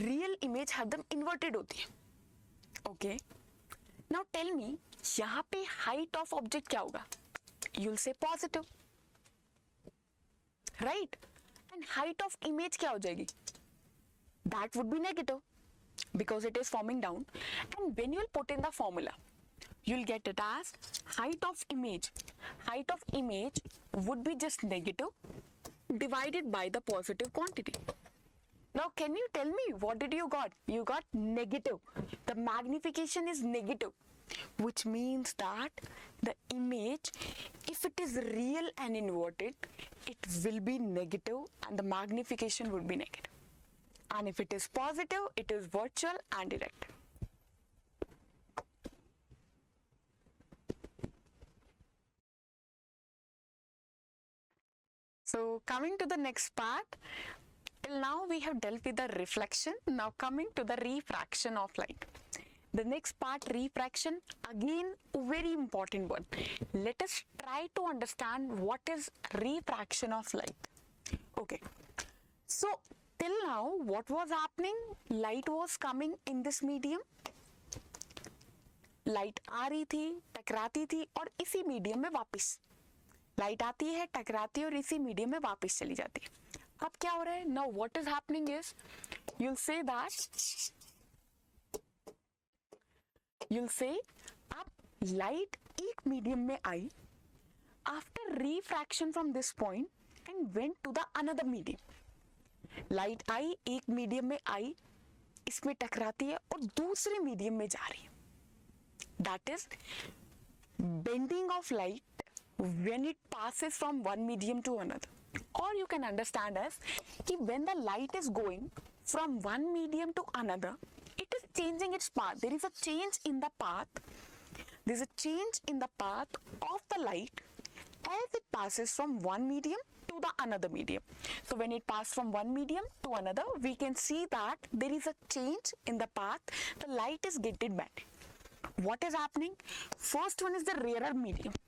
रियल इमेज हरदम इन्वर्टेड होती है. ओके, नाउ टेल मी, यहाँ पे हाइट ऑफ ऑब्जेक्ट क्या होगा? यू विल से positive, right? And height of image क्या हो जाएगी? That would be negative because it is forming down. And when you will put in the formula, you will get it as height of image. Height of image would be just negative divided by the positive quantity. Now can you tell me what did you got? You got negative. The magnification is negative, which means that the image, if it is real and inverted, it will be negative and the magnification would be negative. And if it is positive, it is virtual and erect. So coming to the next part, till now we have dealt with the reflection. Now coming to the refraction of light. The next part, refraction, again very important one. Let us try to understand what is refraction of light. Okay, so till now what was happening? Light was coming in this medium, light आ रही थी, टकराती थी और इसी medium में वापस light आती है, टकराती है और इसी मीडियम में वापस चली जाती है. अब क्या हो रहा है? Now what is happening is, you'll say अब लाइट एक मीडियम में आई, after refraction from this point and went to the another medium. Light आई, एक मीडियम में आई, इसमें टकराती है और दूसरे मीडियम में जा रही है. That is bending of light when it passes from one medium to another. और यू कैन अंडरस्टैंड एज कि when the light is going from one medium to another, it is changing its path. There is a change in the path. There is a change in the path of the light as it passes from one medium to the another medium. So when it passes from one medium to another, we can see that there is a change in the path. The light is getting bent. What is happening? First one is the rarer medium,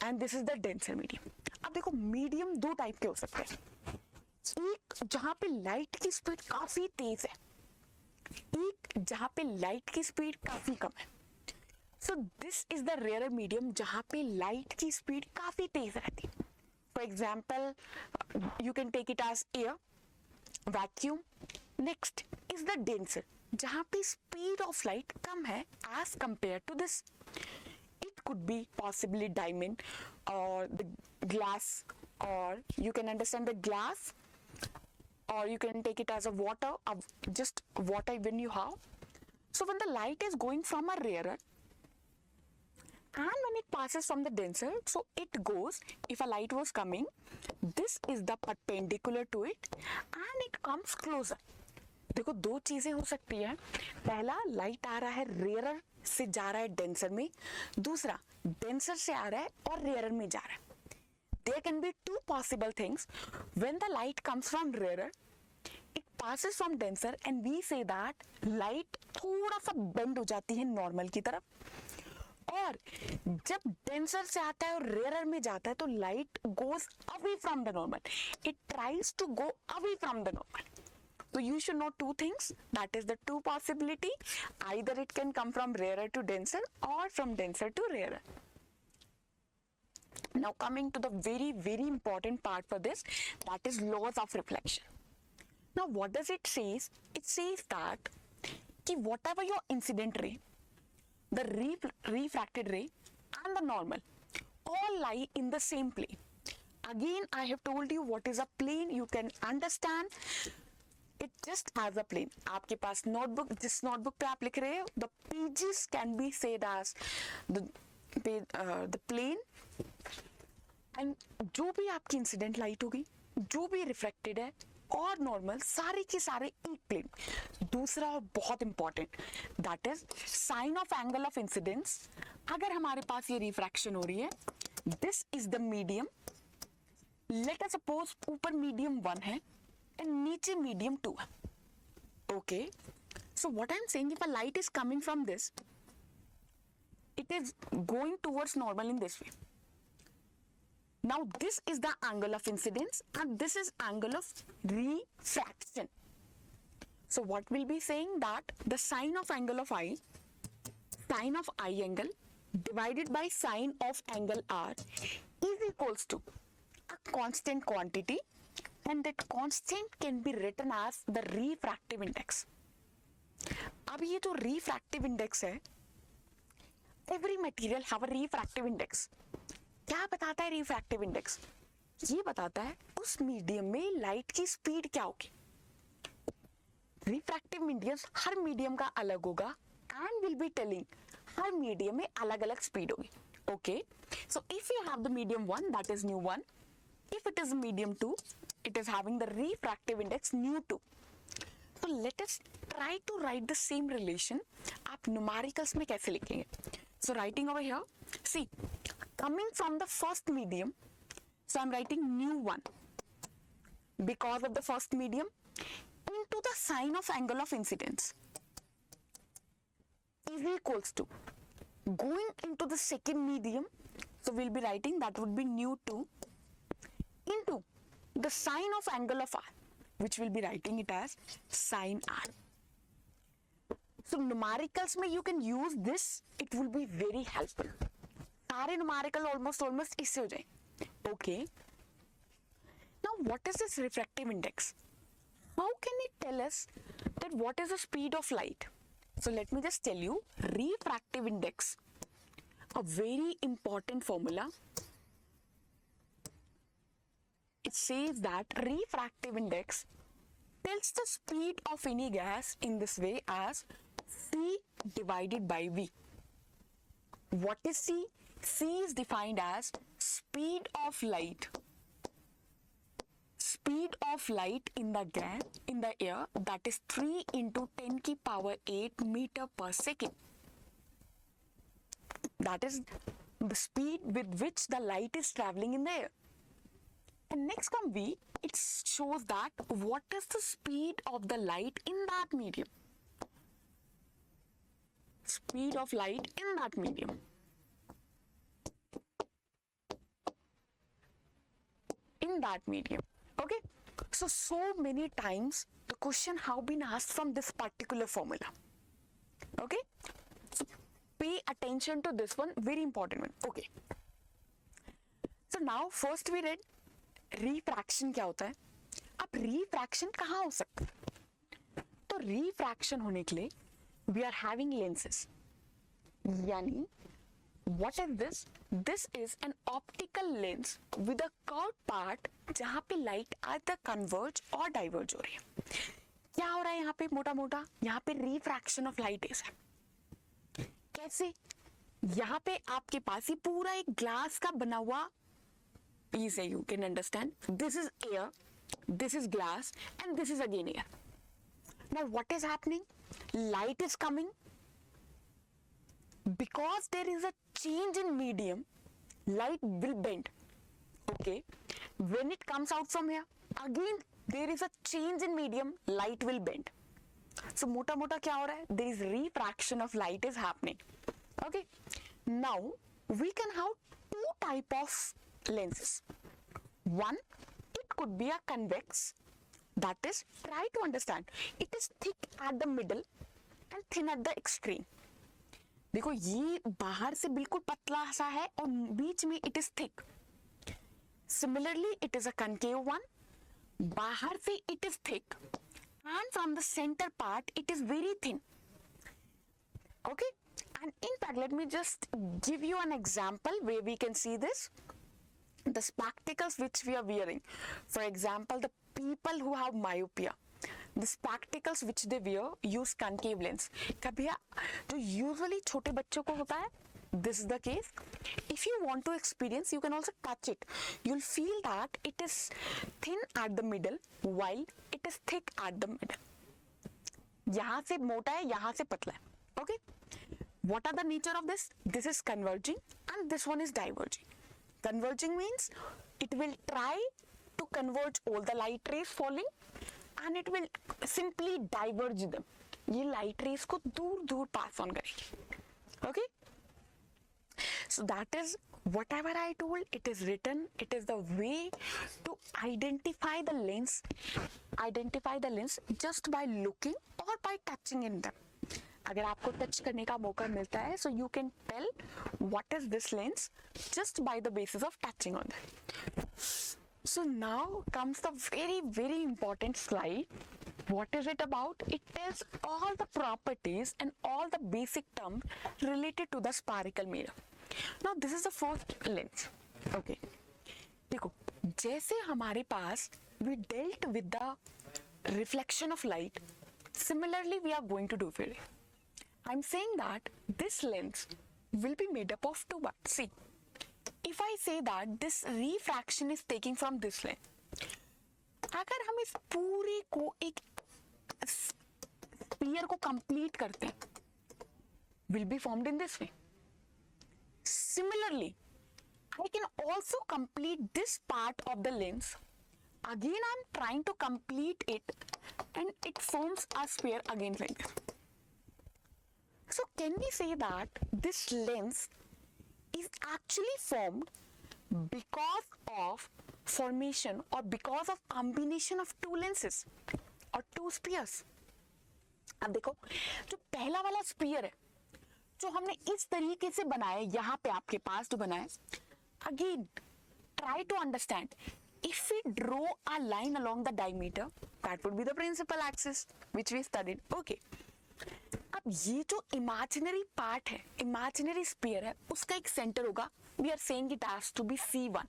and this is the denser medium. अब देखो medium दो type के हो सकते हैं. एक जहाँ पे लाइट की स्पीड काफी तेज है, एक जहां पे लाइट की स्पीड काफी कम है. So this is the rare medium जहां पे लाइट की स्पीड काफी तेज रहती है. For For example, you can take it as air, vacuum. Next is the denser, जहाँ पे speed of light कम है as compared to this. It could be possibly diamond or the glass, or you can understand the glass, or you can take it as a water, just water when you have. So when the light is going from a rarer and when it passes from the denser, so it goes, if a light was coming, this is the perpendicular to it and it comes closer. देखो दो चीजें हो सकती है, पहला light आ रहा है rarer से जा रहा है डेंसर में, दूसरा डेंसर से आ रहा है और रेयरर में जा रहा है. There can be two possible things. When the light comes from rarer, it passes from denser and we say that light थोड़ा सा bend हो जाती है नॉर्मल की तरफ, और जब डेंसर से आता है और रेयरर में जाता है तो light goes away from the normal, it tries to go away from the normal. So you should know two things, that is the two possibility, either it can come from rarer to denser or from denser to rarer. Now coming to the very important part for this, that is laws of reflection. Now what does it says? It says that कि whatever your incident ray, the refracted ray and the normal all lie in the same plane. Again I have told you what is a plane, you can understand it just as a plane. आपके पास notebook, जिस notebook पे आप लिख रहे हो, the pages can be said as the plane, and जो भी आपकी इंसिडेंट लाइट होगी, जो भी रिफ्लेक्टेड है और नॉर्मल, सारे के सारे एक प्लेन. दूसरा और बहुत important, that is sine of angle of incidence. अगर हमारे पास ये रिफ्रैक्शन हो रही है, this is the medium. Let us suppose ऊपर मीडियम 1 है एंड नीचे मीडियम 2 है. Okay, so what I am saying, if a light is coming from this, it is going towards normal in this way. Now this is the angle of incidence and this is angle of refraction. So what we'll be saying, that the sine of angle of I, sine of I angle divided by sine of angle R is equals to a constant quantity, and that constant can be written as the refractive index. अब ये जो refractive index है, every material have a refractive index. क्या बताता है refractive index? ये बताता है उस मीडियम में लाइट की स्पीड क्या होगी. रिफ्रैक्टिव मीडियम हर मीडियम का अलग होगा एंड विल बी टेलिंग हर मीडियम में अलग अलग स्पीड होगी. Okay, so if you have the medium 1, that is nu 1. If it is medium 2, it is having the refractive index nu 2. तो let us try to write the same relation. आप numericals में कैसे लिखेंगे? So writing over here, C, coming from the first medium, so I'm writing nu 1 because of the first medium into the sine of angle of incidence is equals to going into the second medium, so we'll be writing that would be nu 2 into the sine of angle of R, which we'll be writing it as sine R. So numericals में you can use this, it will be very helpful. सारे numerical almost इससे हो जाए. Okay, now what is this refractive index? How can it tell us that what is the speed of light? So let me just tell you, refractive index, a very important formula. It says that refractive index tells the speed of any gas in this way as C divided by V. What is C? C is defined as speed of light. Speed of light in the gas, in the air, that is 3 into 10 की power 8 meter per second. That is the speed with which the light is traveling in the air. And next come V, it shows that what is the speed of the light in that medium. Speed of light in that medium. In that medium. Okay, so many times the question have been asked from this particular formula. Okay, so pay attention to this one, very important one. Okay, so now first we read refraction क्या होता है? अब refraction कहाँ हो सकता है? तो refraction होने के लिए वी आर हैविंग लेंसेज, यानी what is this? This is an optical lens with a curved part जहां पे लाइट आधा कन्वर्ज और डाइवर्ज हो रही है। क्या हो रहा है यहाँ पे मोटा मोटा? यहाँ पे रिफ्रैक्शन ऑफ लाइट है। कैसे? यहाँ पे आपके पास ही पूरा एक ग्लास का बना हुआ पीस है, you can understand. This is air, this is glass and this is again air. Now what is happening? Light is coming, because there is a change in medium, light will bend. Okay, when it comes out from here, again there is a change in medium, light will bend. So mota mota kya ho raha hai? There is refraction of light is happening. Okay, now we can have two type of lenses. One, it could be a convex, that is, try to understand, it is thick at the middle and thin at the extreme. देखो ये बाहर से बिल्कुल पतला सा है और बीच में it is thick. Similarly it is a concave one, बाहर से it is thick and from the centre part it is very thin. Okay, and in fact let me just give you an example way we can see this. The spectacles which we are wearing, for example the people who have myopia, the spectacles which they wear use concave lens. कभी जो usually छोटे बच्चों को होता है, this is the case. If you want to experience, you can also touch it. You'll feel that it is thin at the middle while it is thick at the middle. यहाँ से मोटा है, यहाँ से पतला है. Okay? What are the nature of this? This is converging and this one is diverging. Converging means it will try to converge all the light rays falling and it will simply diverge them. ये light rays को दूर दूर pass on करेगी. Okay? So that is whatever I told. It is written. It is the way to identify the lens just by looking or by touching in them. अगर आपको touch करने का मौका मिलता है, so you can tell what is this lens just by the basis of touching on them. So now comes the very, very important slide. What is it about? It tells all the properties and all the basic terms related to the spherical mirror. Now this is the first lens. Okay. देखो, जैसे हमारे पास we dealt with the reflection of light, similarly we are going to do for it. I'm saying that this lens will be made up of two parts. See, if I say that this refraction is taking from this lens, अगर हम इस पूरे को एक sphere को complete करते हैं, will be formed in this way. Similarly, I can also complete this part of the lens. Again, I'm trying to complete it, and it forms a sphere again like this. So can we say that this lens is actually formed because of formation or because of combination of two lenses or two spheres? अब देखो, जो पहला वाला sphere है जो हमने इस तरीके से बनाया, यहाँ पे आपके पास जो बनाया, again try to understand, if we draw a line along the diameter, that would be the principal axis which we studied. Okay. अब ये जो इमेजिनरी पार्ट है, इमेजिनरी स्फीयर है, उसका एक सेंटर होगा. We are saying it has to be C1.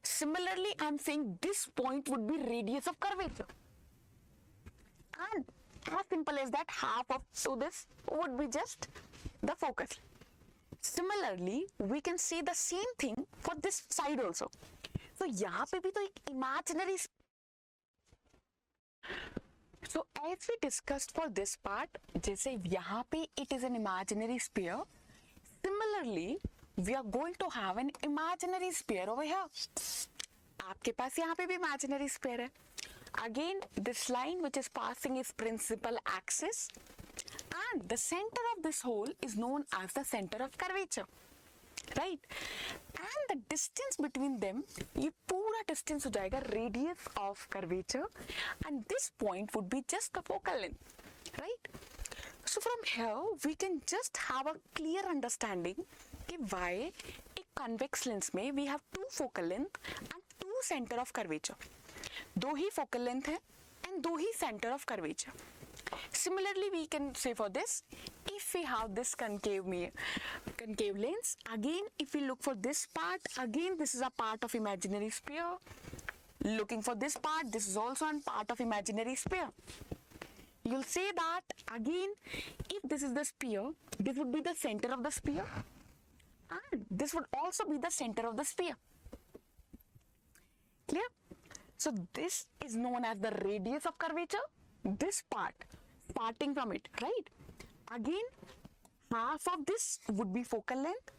Similarly, I am saying this point would be radius of curvature. And as simple as that, half of so this would be just the focus. Similarly, we can say the same thing for this side also. So यहाँ पे भी तो एक imaginary. So as we discussed for this part, जैसे यहाँ पे it is an imaginary sphere. Similarly, we are going to have an imaginary sphere over here. आपके पास यहाँ पे भी imaginary sphere है. Again, this line which is passing is principal axis, and the center of this hole is known as the center of curvature, right? And the distance between them, ये पूरा distance हो जाएगा radius of curvature, and this point would be just the focal length, right? So from here we can just have a clear understanding कि why एक convex lens में we have two focal length and two centre of curvature. दो ही focal length है and दो ही centre of curvature. Similarly, we can say for this, if we have this concave lens, again if we look for this part, again this is a part of imaginary sphere. Looking for this part, this is also a part of imaginary sphere. You'll say that again, if this is the sphere, this would be the center of the sphere, and this would also be the center of the sphere. Clear? So this is known as the radius of curvature. This part, starting from it, right? Again, half of this would be focal length,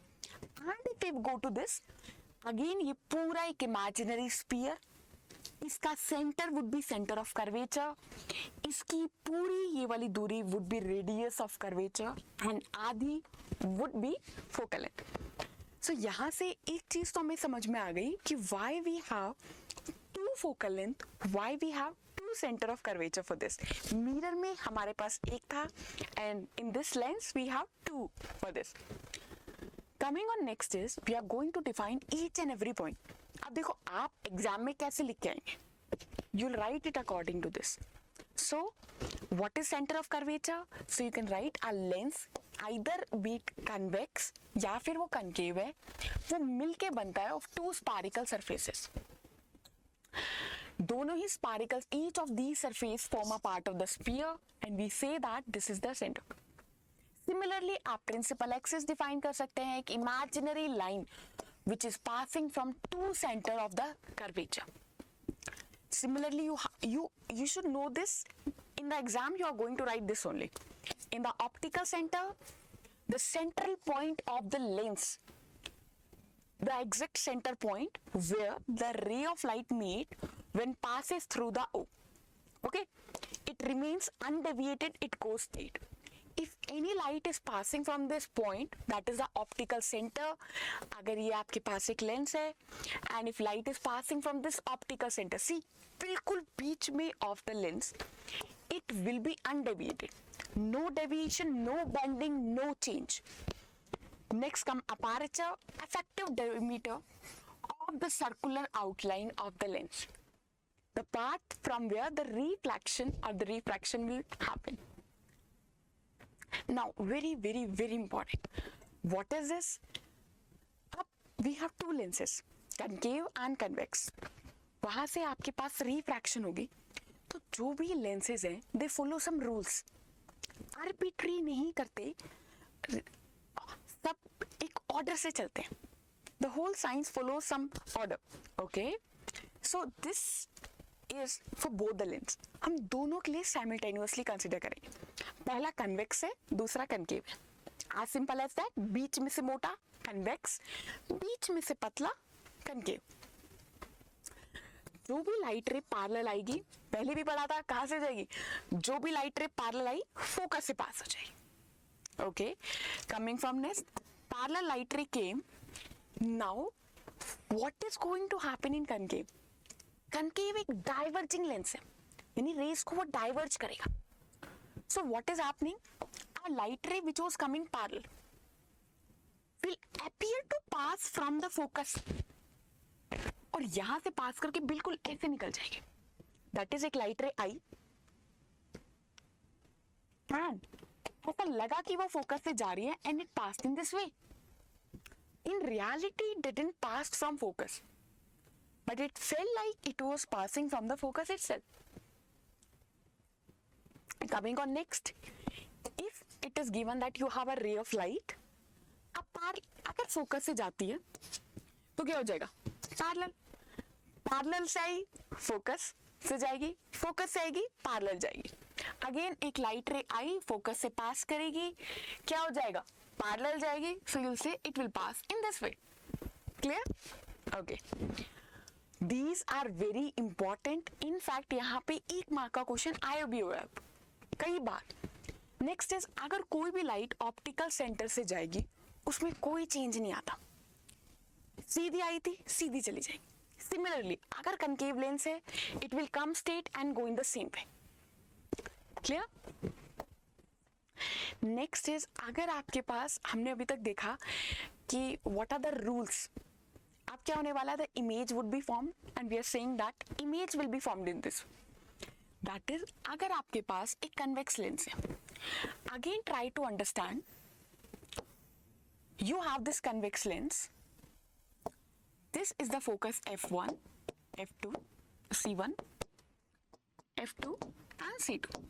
and if we go to this, again ये पूरा एक imaginary sphere. इसका center would be center of curvature. इसकी पूरी ये वाली दूरी would be radius of curvature, and आधी would be focal length. So यहाँ से एक चीज तो हमें समझ में आ गई कि why we have two focal length, why we have two center of curvature for this. Mirror में हमारे पास एक था, and in this lens we have two for this. Coming on next is we are going to define each and every point. अब देखो आप exam में कैसे लिख के आएंगे. You'll write it according to this. So what is center of curvature? So you can write a lens either be it convex या फिर वो concave है, वो मिलके बनता है of two spherical surfaces. दोनों ही sparicles, each of these surface form a part of the sphere, and we say that this is the center. Similarly, आप principal axis define कर सकते हैं एक imaginary line which is passing from two center of the curvature. Similarly, you should know this. In the exam, you are going to write this only. In the optical center, the central point of the lens, the exact center point where the ray of light meet when passes through the O. Okay, it remains undeviated, it goes straight. If any light is passing from this point, that is the optical center. अगर ये आपके पास एक lens है, and if light is passing from this optical center, see, बिल्कुल बीच में of the lens, it will be undeviated. No deviation, no bending, no change. Next come aperture, effective diameter of the circular outline of the lens. The part from where the reflection or the refraction will happen. Now, very, very, very important. What is this? We have two lenses, concave and convex. वहाँ से आपके पास refraction होगी, तो जो भी lenses हैं, they follow some rules. Arbitrary नहीं करते, सब एक order से चलते हैं. The whole science follows some order. Okay? So this is for both the lens. हम दोनों के लिए simultaneously consider करेंगे. पहला convex है, दूसरा concave है. As simple as that. बीच में से मोटा convex, बीच में से पतला concave. जो भी लाइट रे पैरेलल आएगी, पहले भी पढ़ा था, कहाँ से जाएगी? जो भी लाइट रे पैरेलल आई, फोकस से पास हो जाएगी. Okay, coming from next, parallel light ray came. Now, what is going to happen in concave? Concave एक diverging lens है, यानी rays को वो diverge करेगा. So what is happening? A light ray which was coming parallel will appear to pass from the focus. और यहाँ से पास करके बिल्कुल ऐसे निकल जाएगी. That is एक light ray आई. And ऐसा लगा कि वो फोकस से जा रही है, and it passed in this way. In reality, it didn't pass from focus, but it felt like it was passing from the focus itself. Coming on next, if it is given that you have a ray of light, अगर focus से जाती है, तो क्या हो जाएगा? Parallel. Parallel से आई, focus से जाएगी, फोकस से आएगी, पैरेलल जाएगी. अगेन एक लाइट रे आई, फोकस से पास करेगी, क्या हो जाएगा? पैरेलल जाएगी. So you will say it will pass in this way. Clear? Okay. These are very important. In fact यहाँ पे एक मार्क का क्वेश्चन आया भी हुआ है कई बार. नेक्स्ट इज, अगर कोई भी लाइट ऑप्टिकल सेंटर से जाएगी, उसमें कोई चेंज नहीं आता. सीधी आई थी, सीधी चली जाएगी. सिमिलरली अगर कनकेव लेंस है, it will come straight and go in the same way. Clear? Next is, अगर आपके पास, हमने अभी तक देखा कि व्हाट आर द रूल्स, अब क्या होने वाला है, the image would be form and we are saying that image will be formed in this, that is अगर आपके पास एक कन्वेक्स लेंस है, again try to understand, you have this convex lens, this is the focus f1, f2, c1, f2 and c2.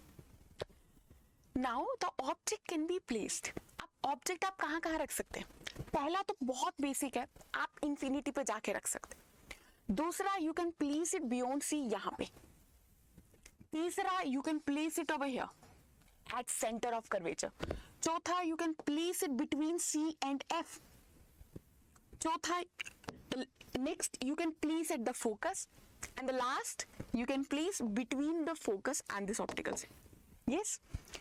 now the object can be placed. अब object आप कहाँ कहाँ रख सकते हैं? पहला तो बहुत बेसिक है, आप इंफिनिटी पे जाके रख सकते हैं। दूसरा, you can place it beyond C, यहाँ पे। तीसरा, you can place it over here at centre of curvature. चौथा, you can place it between C and F. चौथा, next you can place at the focus, and the last you can place between the focus and this optical center. Yes,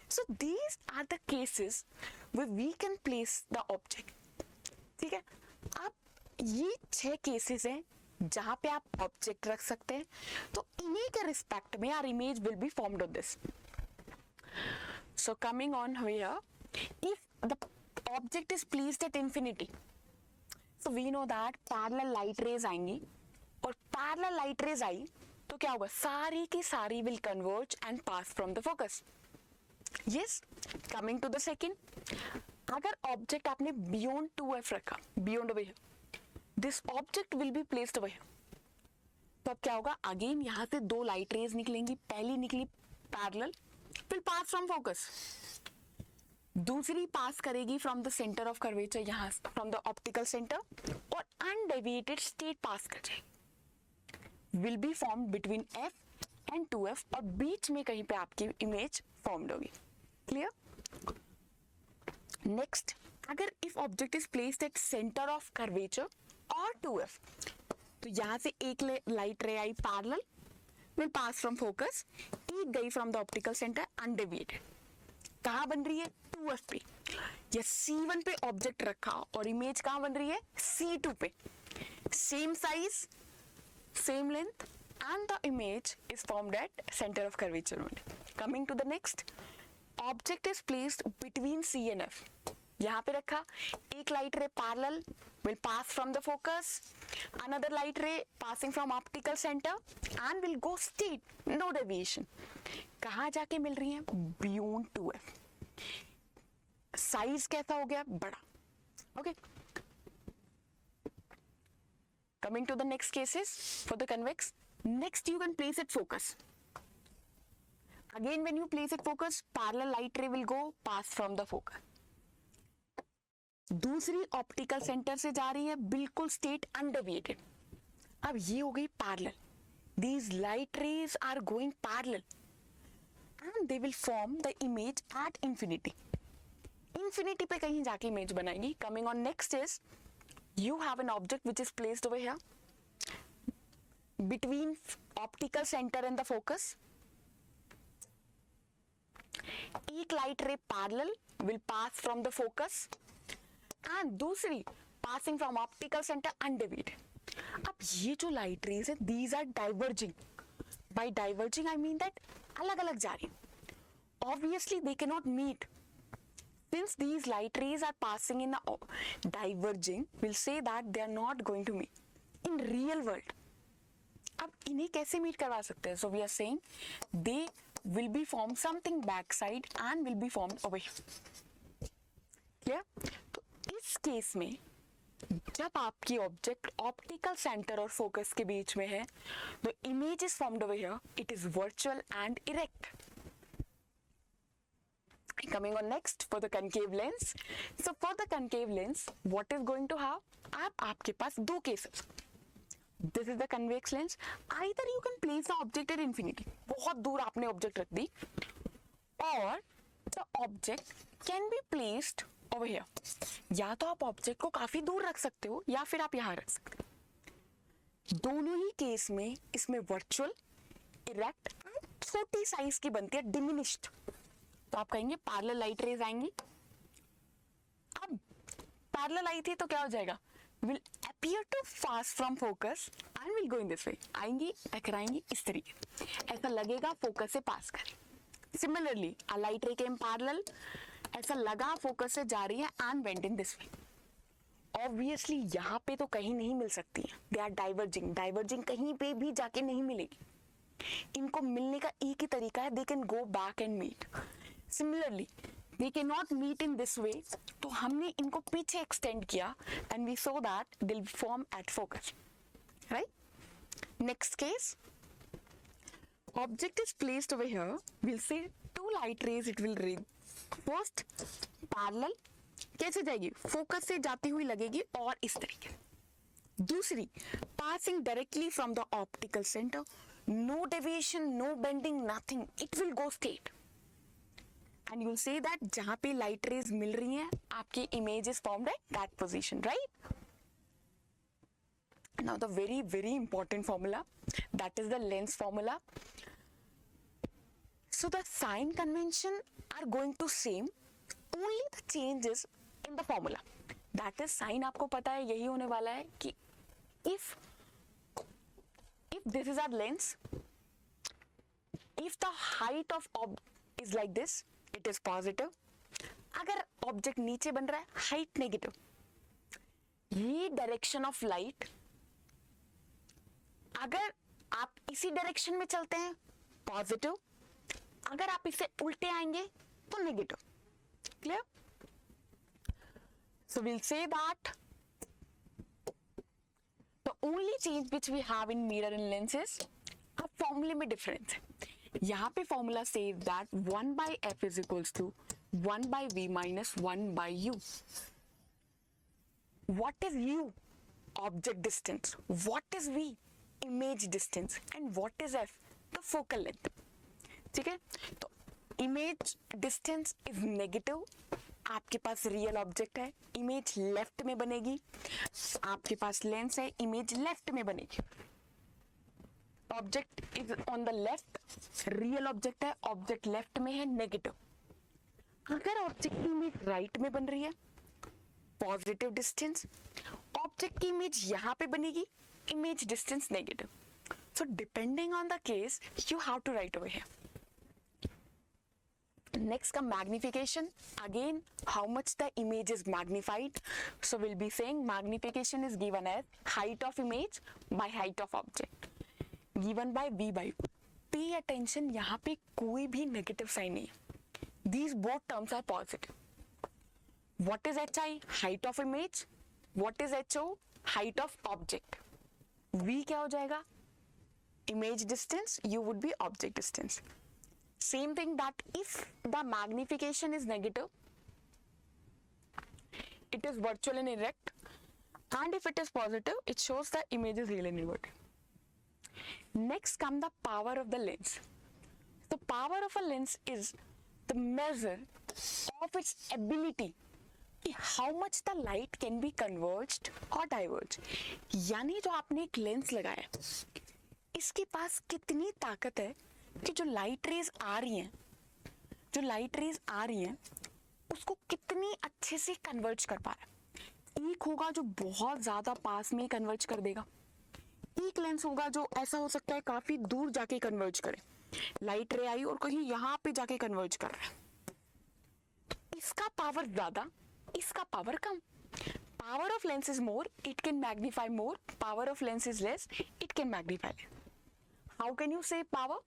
so these are the cases where we can place the object. ठीक है, अब ये 6 cases हैं जहां पे आप object रख सकते हैं, तो इन्हीं के रिस्पेक्ट में our image will be formed on this. So coming on here, if the object is placed at infinity, so we know that parallel light rays आएंगी, और parallel light rays आई तो क्या होगा, सारी की सारी will converge and pass from the focus. Yes, coming to the second, अगर object आपने beyond 2f रखा, beyond over here, this object will be placed over here, तो अब क्या होगा, अगेन यहाँ से 2 light rays निकलेंगी, पहली निकली parallel, will pass from focus, दूसरी पास करेगी from the centre of curvature, यहाँ फ्रॉम द ऑप्टिकल सेंटर, और अनडेविएटेड स्टेट पास कर जाएगी, will be form between F and 2F, और बीच में कहीं पे आपकी इमेज फॉर्म्ड होगी। क्लियर? नेक्स्ट, अगर if object is placed at centre of curvature और 2F, तो यहाँ से एक लाइट रे आई parallel, will pass from focus, एक गई from the optical centre undeviated, कहाँ बन रही है, 2F पे, या C1 पे ऑब्जेक्ट रखा और इमेज कहाँ बन रही है, C2 पे, same size, same length, and the image is formed at center of curvature only. Coming to the next, object is placed between C and F. यहाँ पे रखा, एक light ray parallel will pass from the focus, another light ray passing from optical center and will go straight, no deviation. कहाँ जाके मिल रही है, beyond 2F. Size कैसा हो गया, बड़ा. Okay. Coming to the next cases for the convex. Next you can place it focus. Again when you place it focus, parallel light ray will go pass from the focus. दूसरी optical centre से जा रही है, बिल्कुल state undeviated. अब ये हो गई parallel. These light rays are going parallel and they will form the image at infinity. Infinity पे कहीं जाके इमेज बनाएगी. Coming on next is, you have an object which is placed over here between optical center and the focus. एक light ray parallel will pass from the focus and दूसरी passing from optical center undeviated. अब ये जो light rays है, these are diverging. By diverging I mean that अलग अलग जा रही. Obviously they cannot meet. Since these light rays are passing in the diverging, we'll say that they are not going to meet in real world. अब इन्हें कैसे meet करवा सकते हैं? So we are saying they will be formed something backside and will be formed over here. Clear? तो इस case में जब आपकी ऑब्जेक्ट ऑप्टिकल सेंटर और फोकस के बीच में है, the image is formed over here. It is virtual and erect. Coming on next for the concave lens. So for the concave lens, what is going to have? आपके पास दो cases. This is the convex lens. Either you can place the object at infinity. बहुत दूर आपने object रख दी, or the object can be placed over here. या तो आप object को काफी दूर रख सकते हो या फिर आप यहाँ रख सकते हो. दोनों ही केस में इसमें वर्चुअल, इरेक्ट, छोटी साइज की बनती है, डिमिनिश्ड. तो आप कहेंगे पैरेलल लाइट रेज आएंगी. अब पैरेलल आई थी तो क्या हो जाएगा, will appear to pass from focus and will go in this way. आएंगी, टकराएंगी इस तरीके, ऐसा लगेगा फोकस से पास करें. Similarly, a light ray came parallel, ऐसा लगा फोकस से जा रही है and went in this way. Obviously यहाँ पे तो कहीं नहीं मिल सकती है, दे आर डाइवर्जिंग, डाइवर्जिंग कहीं पे भी जाके नहीं मिलेगी। इनको मिलने का एक ही तरीका है, they can go back and meet. Similarly they can not meet in this way, तो हमने इनको पीछे एक्सटेंड किया and we so that they will form at focus, right. Next case, object is placed over here, we'll say two light rays, it will ray first parallel, कैसे जाएगी, focus से जाती हुई लगेगी और इस तरीके। दूसरी passing directly from the optical center, no deviation, no bending, nothing, it will go straight and you'll say that जहां पे light rays मिल रही हैं आपकी image is formed at that position, right? Now the very important formula, that is the lens formula. So the sign convention are going to same, only the change is in the formula. That is sign आपको पता है यही होने वाला है कि if this is our lens, if the height of object is like this, it is positive. अगर object नीचे बन रहा है, height negative. ये direction of light, अगर आप इसी डायरेक्शन में चलते हैं पॉजिटिव, अगर आप इसे उल्टे आएंगे तो negative. Clear? So will say that the only change which we have in mirror and lens is अब फॉर्मूले में डिफरेंस है। यहां पे formula says that 1/f is equals to 1/v minus 1/u। What is u? Object distance. What is v? Image distance. And what is f? The focal length. ठीक है, तो image distance is negative, आपके पास real object है, image left में बनेगी। आपके पास lens है, इमेज लेफ्ट में बनेगी। Object is on the left, real object है, ऑब्जेक्ट लेफ्ट में है, नेगेटिव। अगर ऑब्जेक्ट की इमेज राइट में बन रही है, पॉजिटिव डिस्टेंस, ऑब्जेक्ट की इमेज यहां पे बनेगी, image distance negative. So depending on the case, you have to write over here. Next come magnification. Again, how much the image is magnified. So we'll be saying magnification is given as height of image by height of object, given by v/u. Pay attention, यहाँ पे कोई भी negative sign नहीं है. These both terms are positive. What is hi? Height of image. What is ho? Height of object. v क्या हो जाएगा? Image distance, u would be object distance. Same thing that if the magnification is negative, it is virtual and erect, and if it is positive, it shows the image is real and inverted. Next come the power of the lens. The power of a lens is the measure of its ability कि how much the light can be converged or diverged. यानी जो आपने एक lens लगाया, इसके पास कितनी ताकत है कि जो लाइट रेज आ रही हैं, उसको कितनी अच्छे से कन्वर्ज कर पा रहा है। एक होगा जो बहुत ज्यादा पास में कन्वर्ज कर देगा, एक लेंस होगा जो ऐसा हो सकता है काफी दूर जाके कन्वर्ज करे। लाइट रे आई और कहीं यहाँ पे जाके कन्वर्ज कर रहा है, इसका पावर ज्यादा, इसका power come. Power of lens is more, it can magnify more. Power of lens is less, it can magnify less. How can you say power?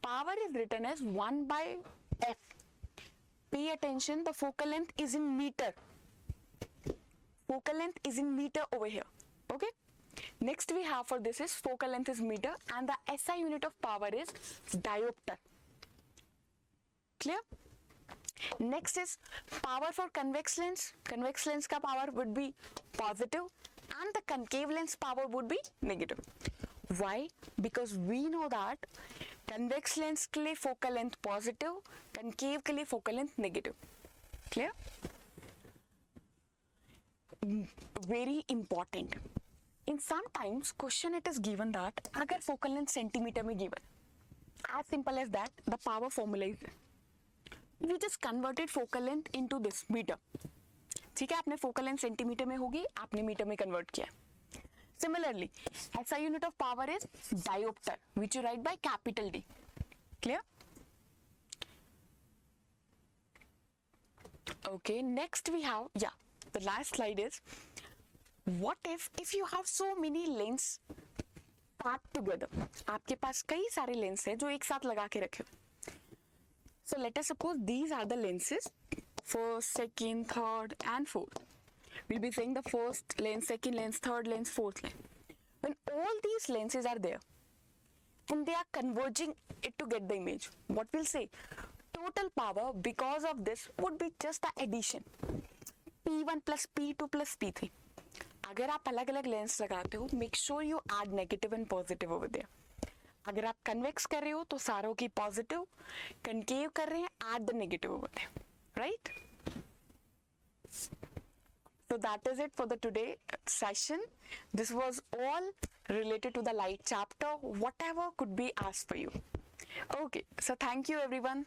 Power is written as 1/f. Pay attention, the focal length is in meter. Focal length is in meter over here. Okay? Next we have for this is focal length is meter and the SI unit of power is diopter. Clear? Next is power for convex lens. Convex lens का power would be positive and the concave lens power would be negative. Why? Because we know that convex lens के लिए focal length positive, concave के लिए focal length negative. Clear? Very important. In sometimes question it is given that अगर focal length centimeter में given, as simple as that, the power formula is we just converted focal length into this meter. ठीक है, आपने focal length centimetre में होगी, आपने metre में convert किया। Similarly, SI unit of power is diopter, which you write by capital D. Clear? Okay, next we have, the last slide is, what if you have so many lens packed together? आपके पास कई सारे lens हैं जो एक साथ लगा के रखे. So let us suppose these are the lenses, first, second, third and fourth. We'll be saying the first lens, second lens, third lens, fourth lens. When all these lenses are there and they are converging it to get the image, what we'll say? Total power because of this would be just the addition. P1 plus P2 plus P3. अगर आप अलग अलग lens लगाते हो, make sure you add negative and positive over there. अगर आप convex कर रहे हो तो सारों की पॉजिटिव, कनकेव कर रहे हैं, add the negative over there, right? So that is it for the today session. This was all related to the light chapter, whatever could be asked for you. Okay, so thank you everyone.